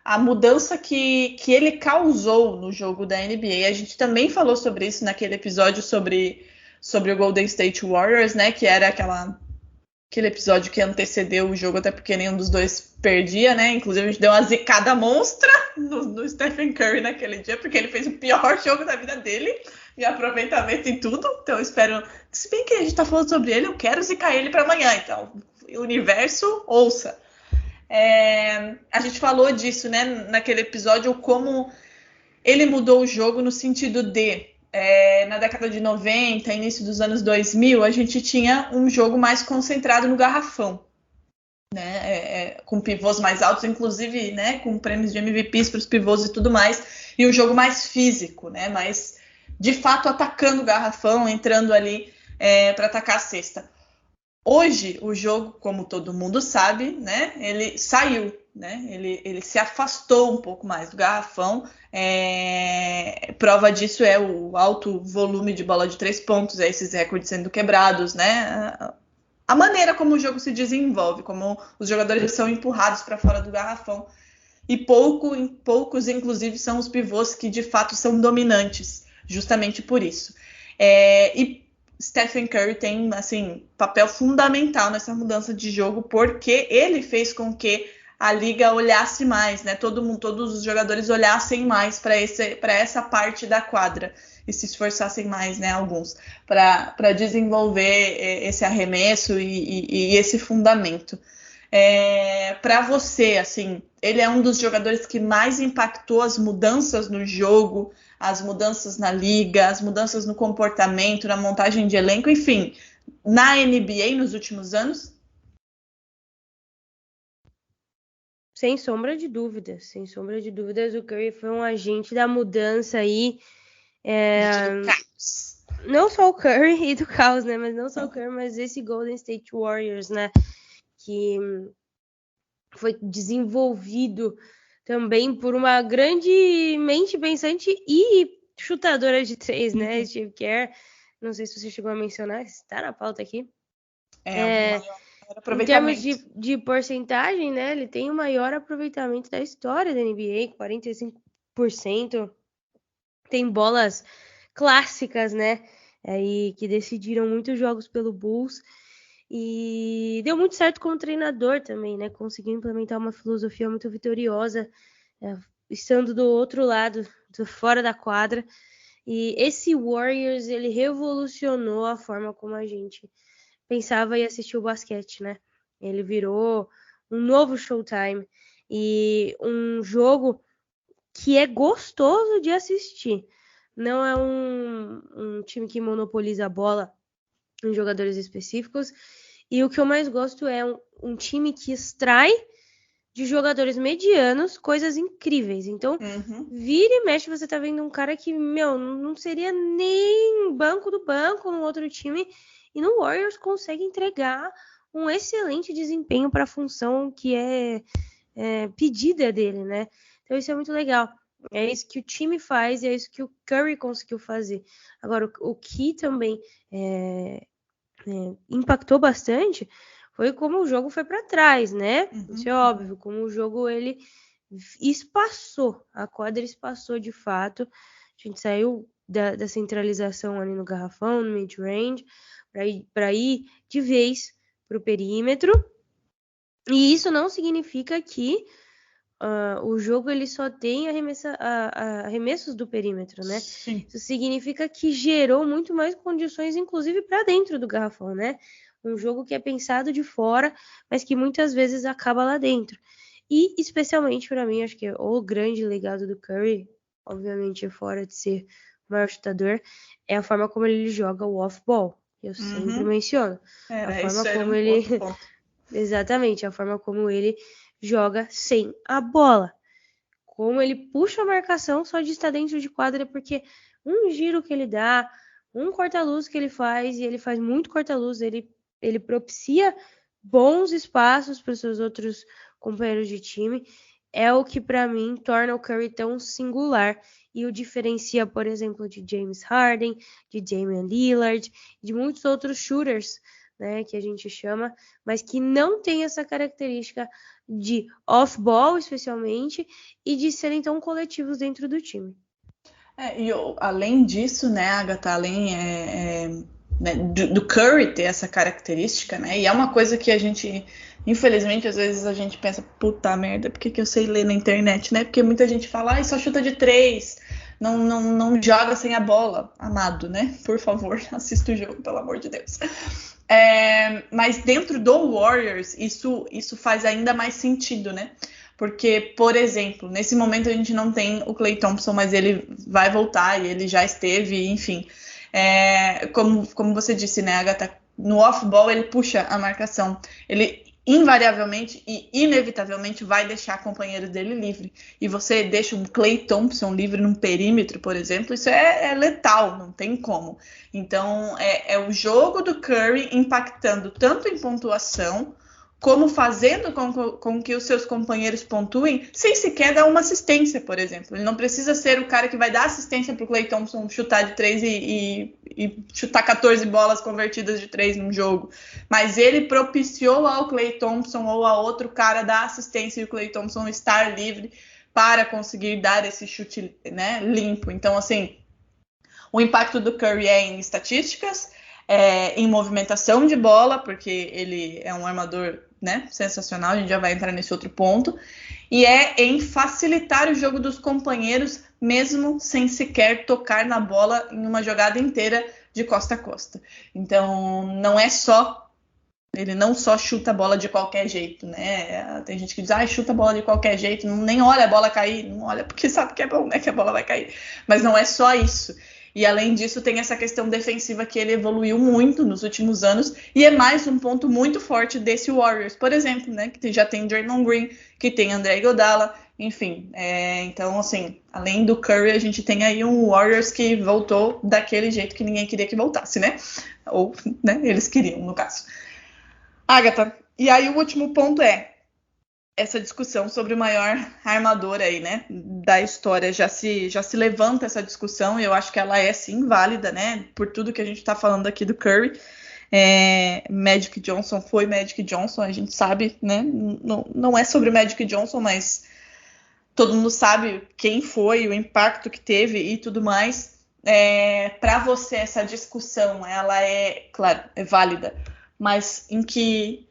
a mudança que ele causou no jogo da NBA. A gente também falou sobre isso naquele episódio sobre o Golden State Warriors, né? Que era aquele episódio que antecedeu o jogo, até porque nenhum dos dois perdia, né? Inclusive a gente deu uma zicada monstra no Stephen Curry naquele dia, porque ele fez o pior jogo da vida dele, e aproveitamento em tudo. Então eu espero, se bem que a gente tá falando sobre ele, eu quero zicar ele para amanhã. Então, o universo, ouça. A gente falou disso, né, naquele episódio, como ele mudou o jogo no sentido de, na década de 90, início dos anos 2000, a gente tinha um jogo mais concentrado no garrafão, né, com pivôs mais altos, inclusive, né, com prêmios de MVPs para os pivôs e tudo mais, e um jogo mais físico, né, mais, de fato, atacando o garrafão, entrando ali para atacar a cesta. Hoje, o jogo, como todo mundo sabe, né, ele saiu, né, ele se afastou um pouco mais do garrafão. Prova disso é o alto volume de bola de 3 pontos, esses recordes sendo quebrados, né, a maneira como o jogo se desenvolve, como os jogadores são empurrados para fora do garrafão. E poucos, inclusive, são os pivôs que de fato são dominantes, justamente por isso. E Stephen Curry tem, assim, papel fundamental nessa mudança de jogo, porque ele fez com que a liga olhasse mais, né? Todos os jogadores olhassem mais para essa parte da quadra e se esforçassem mais, né? Alguns, para desenvolver esse arremesso e esse fundamento. Para você, assim, ele é um dos jogadores que mais impactou as mudanças no jogo, as mudanças na liga, as mudanças no comportamento, na montagem de elenco, enfim, na NBA nos últimos anos? Sem sombra de dúvidas, o Curry foi um agente da mudança aí. Do caos. Não só o Curry e do caos, né? Mas não só o Curry, mas esse Golden State Warriors, né? Que foi desenvolvido também por uma grande mente pensante e chutadora de 3, né? Steve Kerr. Não sei se você chegou a mencionar, está na pauta aqui. Em termos de porcentagem, né? Ele tem o maior aproveitamento da história da NBA, 45%. Tem bolas clássicas, né? Aí que decidiram muitos jogos pelo Bulls. E deu muito certo como treinador também, né? Conseguiu implementar uma filosofia muito vitoriosa, estando do outro lado, fora da quadra. E esse Warriors, ele revolucionou a forma como a gente pensava e assistia o basquete, né? Ele virou um novo Showtime e um jogo que é gostoso de assistir. Não é um time que monopoliza a bola em jogadores específicos. E o que eu mais gosto é um time que extrai de jogadores medianos coisas incríveis. Então, vira e mexe, você tá vendo um cara que, não seria nem banco do banco no outro time. E no Warriors consegue entregar um excelente desempenho para a função que é pedida dele, né? Então isso é muito legal. É isso que o time faz e é isso que o Curry conseguiu fazer. Agora, o que também impactou bastante foi como o jogo foi para trás, né? Isso é óbvio, como o jogo ele espaçou, a quadra espaçou de fato. A gente saiu da centralização ali no garrafão, no mid-range, para ir de vez para o perímetro. E isso não significa que o jogo ele só tem arremessos do perímetro, né? Sim. Isso significa que gerou muito mais condições, inclusive para dentro do garrafão, né? Um jogo que é pensado de fora, mas que muitas vezes acaba lá dentro. E especialmente para mim, acho que é o grande legado do Curry, obviamente fora de ser o maior chutador, é a forma como ele joga o off-ball. Eu sempre menciono. A forma como ele... Exatamente, a forma como ele joga sem a bola. Como ele puxa a marcação só de estar dentro de quadra, porque um giro que ele dá, um corta-luz que ele faz, e ele faz muito corta-luz, ele propicia bons espaços para os seus outros companheiros de time, é o que para mim torna o Curry tão singular e o diferencia, por exemplo, de James Harden, de Damian Lillard, de muitos outros shooters, né, que a gente chama, mas que não tem essa característica de off-ball, especialmente, e de serem tão coletivos dentro do time. Além disso, né, Agatha, além né, do Curry ter essa característica, né, e é uma coisa que a gente, infelizmente, às vezes a gente pensa, puta merda, por que eu sei ler na internet, né, porque muita gente fala, só chuta de 3, não joga sem a bola, amado, né, por favor, assista o jogo, pelo amor de Deus. Mas dentro do Warriors, isso faz ainda mais sentido, né? Porque, por exemplo, nesse momento a gente não tem o Klay Thompson, mas ele vai voltar e ele já esteve, enfim. Como você disse, né, Agatha? No off-ball ele puxa a marcação. Ele invariavelmente e inevitavelmente vai deixar companheiro dele livre. E você deixa um Klay Thompson livre num perímetro, por exemplo, isso é letal, não tem como. Então, é o jogo do Curry impactando tanto em pontuação, como fazendo com que os seus companheiros pontuem, sem sequer dar uma assistência, por exemplo. Ele não precisa ser o cara que vai dar assistência para o Klay Thompson chutar de 3 e chutar 14 bolas convertidas de 3 num jogo. Mas ele propiciou ao Klay Thompson ou a outro cara dar assistência e o Klay Thompson estar livre para conseguir dar esse chute, né, limpo. Então, assim, o impacto do Curry é em estatísticas, em movimentação de bola, porque ele é um armador, né, sensacional, a gente já vai entrar nesse outro ponto, e é em facilitar o jogo dos companheiros, mesmo sem sequer tocar na bola em uma jogada inteira de costa a costa. Então, ele não só chuta a bola de qualquer jeito, né? Tem gente que diz, chuta a bola de qualquer jeito, nem olha a bola cair, não olha porque sabe que é bom, né, que a bola vai cair. Mas não é só isso. E além disso, tem essa questão defensiva que ele evoluiu muito nos últimos anos, e é mais um ponto muito forte desse Warriors, por exemplo, né? Que já tem Draymond Green, que tem André Iguodala, enfim. Então, assim, além do Curry, a gente tem aí um Warriors que voltou daquele jeito que ninguém queria que voltasse, né? Ou, né, eles queriam, no caso. Agatha, e aí o último ponto é essa discussão sobre o maior armador aí, né, da história. Já se levanta essa discussão, e eu acho que ela é sim válida, né, por tudo que a gente está falando aqui do Curry. Magic Johnson foi Magic Johnson, a gente sabe, né, não é sobre Magic Johnson, mas todo mundo sabe quem foi, o impacto que teve e tudo mais. Para você, essa discussão, ela claro, é válida, mas em que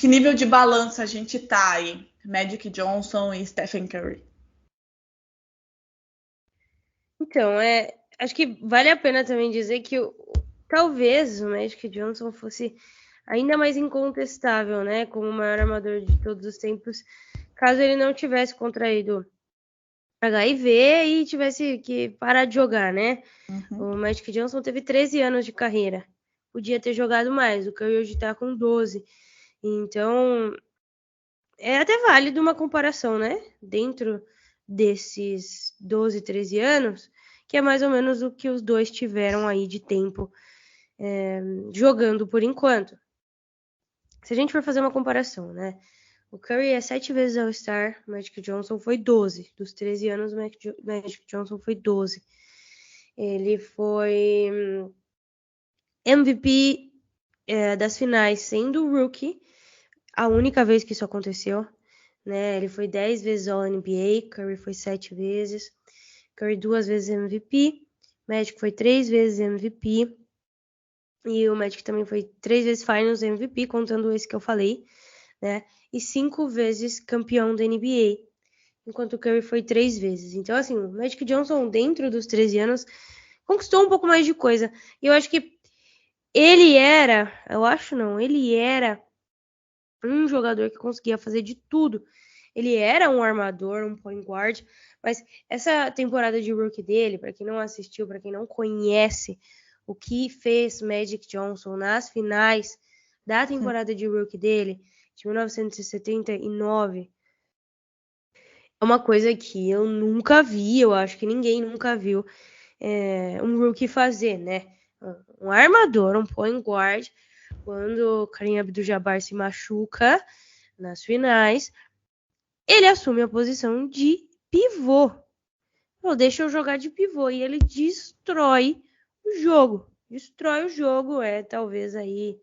nível de balança a gente tá aí? Magic Johnson e Stephen Curry. Então, acho que vale a pena também dizer que talvez o Magic Johnson fosse ainda mais incontestável, né, como o maior armador de todos os tempos, caso ele não tivesse contraído HIV e tivesse que parar de jogar, né? O Magic Johnson teve 13 anos de carreira. Podia ter jogado mais. O Curry hoje tá com 12. Então, é até válido uma comparação, né? Dentro desses 12, 13 anos, que é mais ou menos o que os dois tiveram aí de tempo jogando por enquanto. Se a gente for fazer uma comparação, né? O Curry é 7 vezes All-Star, o Magic Johnson foi 12. Dos 13 anos, o Magic Johnson foi 12. Ele foi MVP das finais sendo rookie, a única vez que isso aconteceu, né? Ele foi 10 vezes All-NBA, Curry foi 7 vezes, Curry 2 vezes MVP, Magic foi 3 vezes MVP, e o Magic também foi 3 vezes Finals MVP, contando esse que eu falei, né? E 5 vezes campeão da NBA, enquanto o Curry foi 3 vezes. Então, assim, o Magic Johnson, dentro dos 13 anos, conquistou um pouco mais de coisa. E eu acho que ele era um jogador que conseguia fazer de tudo. Ele era um armador, um point guard, mas essa temporada de rookie dele, para quem não assistiu, para quem não conhece o que fez Magic Johnson nas finais da temporada de rookie dele, de 1979, é uma coisa que eu nunca vi, eu acho que ninguém nunca viu um rookie fazer, né? Um armador, um point guard, quando o Kareem Abdul-Jabbar se machuca nas finais, ele assume a posição de pivô. Deixa eu jogar de pivô. E ele destrói o jogo. Talvez aí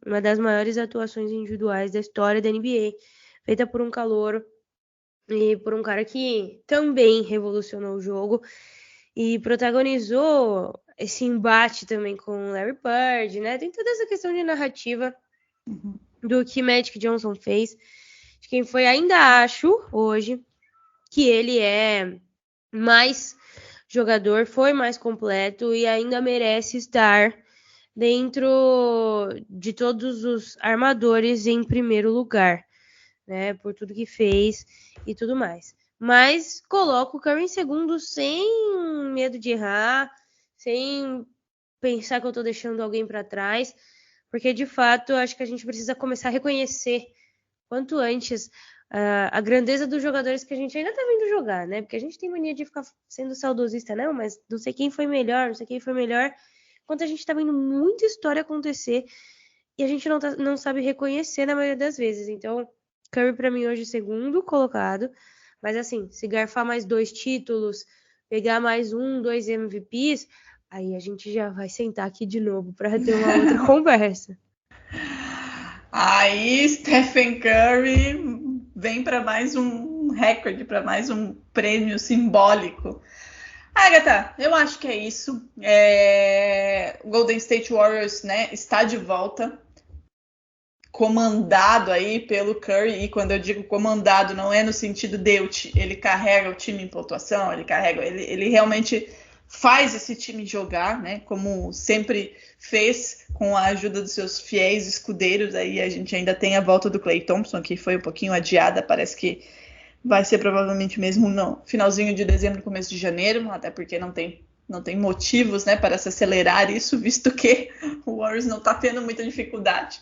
uma das maiores atuações individuais da história da NBA, feita por um calouro e por um cara que também revolucionou o jogo e protagonizou esse embate também com o Larry Bird, né? Tem toda essa questão de narrativa do que Magic Johnson fez. De quem foi, ainda acho hoje que ele é mais jogador, foi mais completo e ainda merece estar dentro de todos os armadores em primeiro lugar, né? Por tudo que fez e tudo mais. Mas coloco o Curry em segundo sem medo de errar, sem pensar que eu tô deixando alguém para trás, porque de fato acho que a gente precisa começar a reconhecer quanto antes a grandeza dos jogadores que a gente ainda tá vendo jogar, né? Porque a gente tem mania de ficar sendo saudosista, não, mas não sei quem foi melhor, enquanto a gente tá vendo muita história acontecer e a gente não sabe reconhecer na maioria das vezes. Então, Curry pra mim hoje segundo colocado, mas assim, se garfar mais 2 títulos, pegar mais 2 MVPs, aí a gente já vai sentar aqui de novo para ter uma outra conversa. Aí, Stephen Curry vem para mais um recorde, para mais um prêmio simbólico. Agatha, eu acho que é isso. O Golden State Warriors, né, está de volta, comandado aí pelo Curry, e quando eu digo comandado, não é no sentido de ele carrega o time em pontuação, ele realmente faz esse time jogar, né, como sempre fez, com a ajuda dos seus fiéis escudeiros. Aí a gente ainda tem a volta do Klay Thompson, que foi um pouquinho adiada, parece que vai ser provavelmente mesmo no finalzinho de dezembro, começo de janeiro, até porque não tem motivos, né, para se acelerar isso, visto que o Warriors não está tendo muita dificuldade.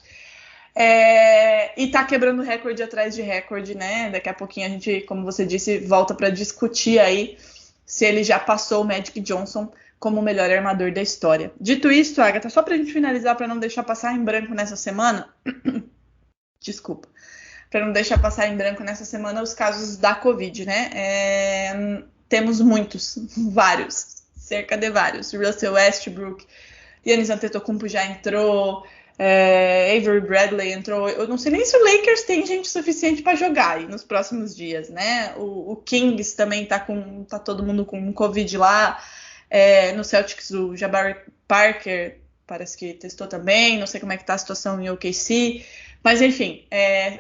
E tá quebrando recorde atrás de recorde, né? Daqui a pouquinho a gente, como você disse, volta para discutir aí se ele já passou o Magic Johnson como o melhor armador da história. Dito isso, Agatha, só pra gente finalizar, para não deixar passar em branco nessa semana, desculpa, para não deixar passar em branco nessa semana os casos da Covid, né? Temos vários, cerca de vários. Russell Westbrook, Giannis Antetokounmpo já entrou, Avery Bradley entrou. Eu não sei nem se o Lakers tem gente suficiente para jogar aí nos próximos dias, né? O Kings também tá todo mundo com Covid lá. No Celtics, o Jabari Parker parece que testou também. Não sei como é que tá a situação em OKC. Mas enfim,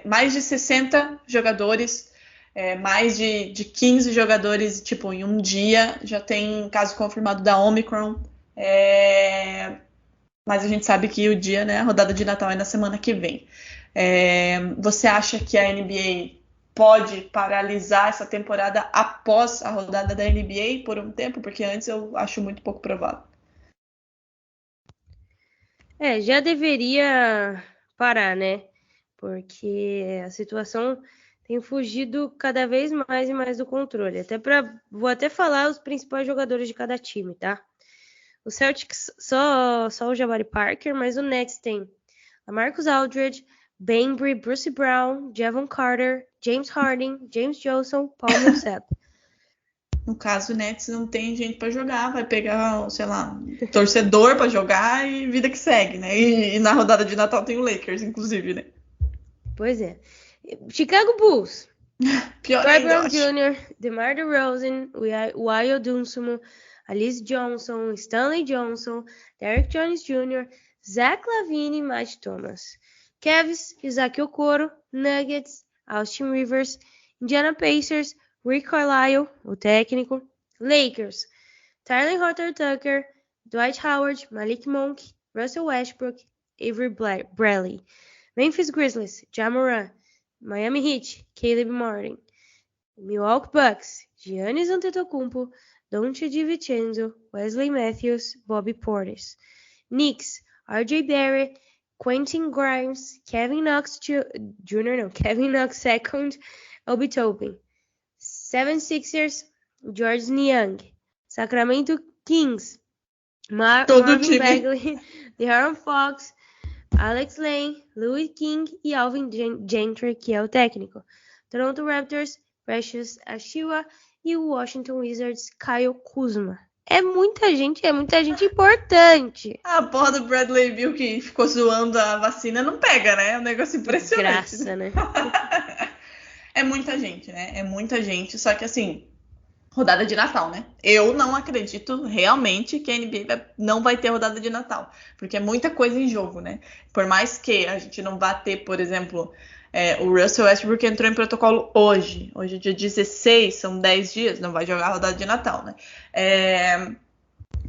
mais de 60 jogadores, mais de 15 jogadores, tipo, em um dia. Já tem caso confirmado da Omicron. Mas a gente sabe que o dia, né, a rodada de Natal é na semana que vem. Você acha que a NBA pode paralisar essa temporada após a rodada da NBA por um tempo? Porque antes eu acho muito pouco provável. Já deveria parar, né? Porque a situação tem fugido cada vez mais e mais do controle. Vou até falar os principais jogadores de cada time, tá? O Celtics só o Jabari Parker, mas o Nets tem LaMarcus Aldridge, Bembry, Bruce Brown, Jevon Carter, James Harden, James Johnson, Paul Millsap. No caso, o Nets não tem gente para jogar, vai pegar, sei lá, torcedor para jogar e vida que segue, né? E na rodada de Natal tem o Lakers, inclusive, né? Pois é. Chicago Bulls. Pior Troy ainda, Brown Jr., DeMar DeRozan, Ayo Dosunmu, Alice Johnson, Stanley Johnson, Derrick Jones Jr., Zach LaVine e Matt Thomas. Cavs, Isaac Okoro, Nuggets, Austin Rivers, Indiana Pacers, Rick Carlisle, o técnico, Lakers, Tyler Horton Tucker, Dwight Howard, Malik Monk, Russell Westbrook, Avery Bradley. Memphis Grizzlies, Ja Morant, Miami Heat, Caleb Martin, Milwaukee Bucks, Giannis Antetokounmpo, Donte DiVincenzo, Wesley Matthews, Bobby Portis. Knicks, RJ Barrett, Quentin Grimes, Kevin Knox II, Obi Toppin. 76ers, George Niang. Sacramento Kings, Marvin Bagley, De'Aaron Fox, Alex Len, Louis King e Alvin Gentry, que é o técnico. Toronto Raptors, Precious Achiuwa e o Washington Wizards, Kyle Kuzma. É muita gente importante. A porra do Bradley Beal que ficou zoando a vacina não pega, né? É um negócio impressionante. Graça, né? É muita gente, né? É muita gente. Só que assim, rodada de Natal, né? Eu não acredito realmente que a NBA não vai ter rodada de Natal. Porque é muita coisa em jogo, né? Por mais que a gente não vá ter, por exemplo, o Russell Westbrook entrou em protocolo hoje. Hoje é dia 16, são 10 dias, não vai jogar a rodada de Natal, né?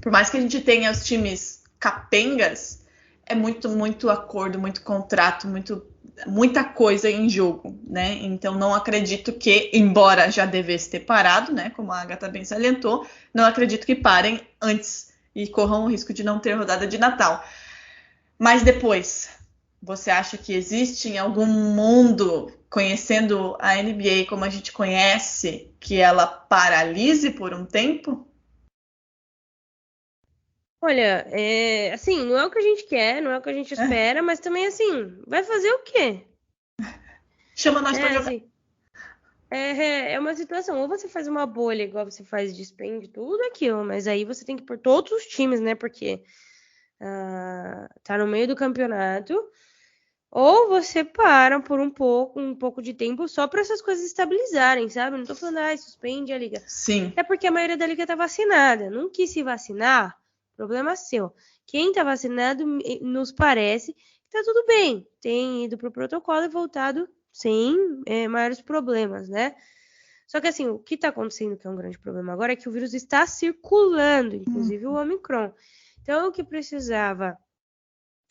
Por mais que a gente tenha os times capengas, é muito acordo, muito contrato, muita coisa em jogo, né? Então não acredito que, embora já devesse ter parado, né? Como a Agatha bem salientou, não acredito que parem antes e corram o risco de não ter rodada de Natal. Mas depois, você acha que existe em algum mundo, conhecendo a NBA como a gente conhece, que ela paralise por um tempo? Olha, assim, não é o que a gente quer, não é o que a gente espera, mas também, assim, vai fazer o quê? Chama nós pra jogar. Assim, é uma situação, ou você faz uma bolha igual você faz de Spain, tudo aquilo, mas aí você tem que pôr todos os times, né, porque tá no meio do campeonato, ou você para por um pouco de tempo só para essas coisas estabilizarem, sabe? Não tô falando, suspende a liga. Sim. É porque a maioria da liga tá vacinada, não quis se vacinar, problema seu. Quem tá vacinado, nos parece que tá tudo bem, tem ido pro protocolo e voltado sem maiores problemas, né? Só que assim, o que tá acontecendo, que é um grande problema agora, é que o vírus está circulando, inclusive o Omicron. Então, o que precisava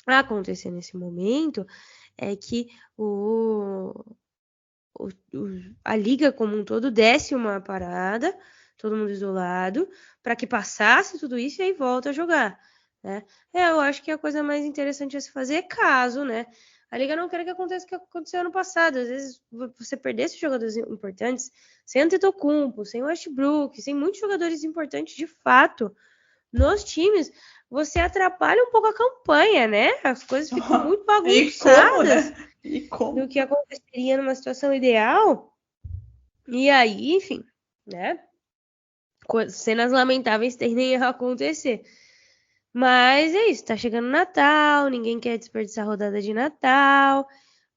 acontecer nesse momento é que a liga como um todo desse uma parada, todo mundo isolado, para que passasse tudo isso e aí volta a jogar, né? Eu acho que a coisa mais interessante a se fazer é caso, né? A liga não quer que aconteça o que aconteceu ano passado. Às vezes você perdesse jogadores importantes sem Antetokounmpo, sem Westbrook, sem muitos jogadores importantes de fato nos times, você atrapalha um pouco a campanha, né? As coisas ficam muito bagunçadas do que aconteceria numa situação ideal. E aí, enfim, né? Cenas lamentáveis tendem a acontecer. Mas é isso, tá chegando Natal, ninguém quer desperdiçar a rodada de Natal,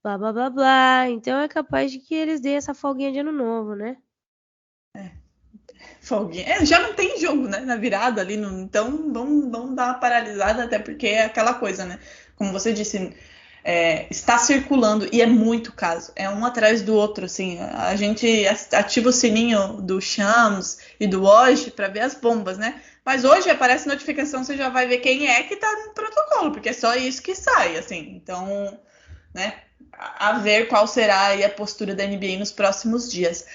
blá, blá, blá, blá. Então é capaz de que eles deem essa folguinha de ano novo, né? Folguinha. Já não tem jogo, né? Na virada ali. Então vamos dar uma paralisada, até porque é aquela coisa, né? Como você disse, está circulando e é muito caso. É um atrás do outro, assim. A gente ativa o sininho do Shams e do Woj para ver as bombas, né? Mas hoje aparece notificação, você já vai ver quem é que tá no protocolo, porque é só isso que sai, assim. Então, né? A ver qual será aí a postura da NBA nos próximos dias.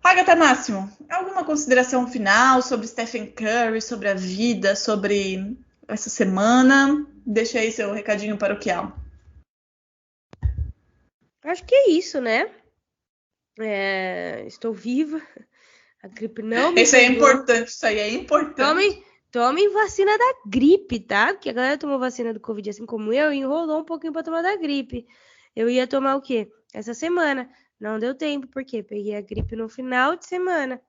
Agatha Máximo, alguma consideração final sobre Stephen Curry, sobre a vida, sobre essa semana? Deixa aí seu recadinho paroquial. Acho que é isso, né? Estou viva. A gripe não me Isso aí é importante, isso aí é importante. Tomem vacina da gripe, tá? Porque a galera tomou vacina do Covid assim como eu e enrolou um pouquinho pra tomar da gripe. Eu ia tomar o quê? Essa semana. Não deu tempo, porque peguei a gripe no final de semana.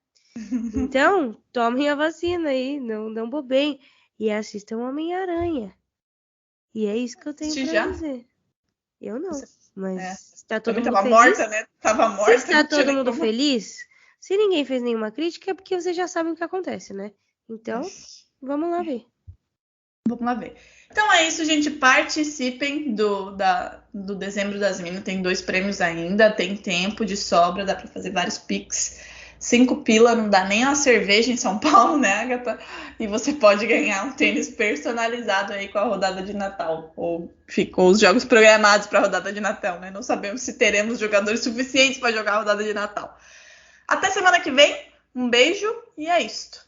Então, tomem a vacina aí, não bobem. E assistam Homem-Aranha. E é isso que eu tenho pra dizer. Eu não, mas tá todo mundo feliz. Morta, né? Tava morta. Se tá todo mundo feliz, se ninguém fez nenhuma crítica, é porque vocês já sabem o que acontece, né? Então, vamos lá ver. Vamos lá ver. Então é isso, gente. Participem do Dezembro das Minas. Tem 2 prêmios ainda. Tem tempo de sobra. Dá para fazer vários pix. 5 pila não dá nem uma cerveja em São Paulo, né, Agatha? E você pode ganhar um tênis personalizado aí com a rodada de Natal. Ou ficou os jogos programados para a rodada de Natal, né? Não sabemos se teremos jogadores suficientes para jogar a rodada de Natal. Até semana que vem. Um beijo e é isso.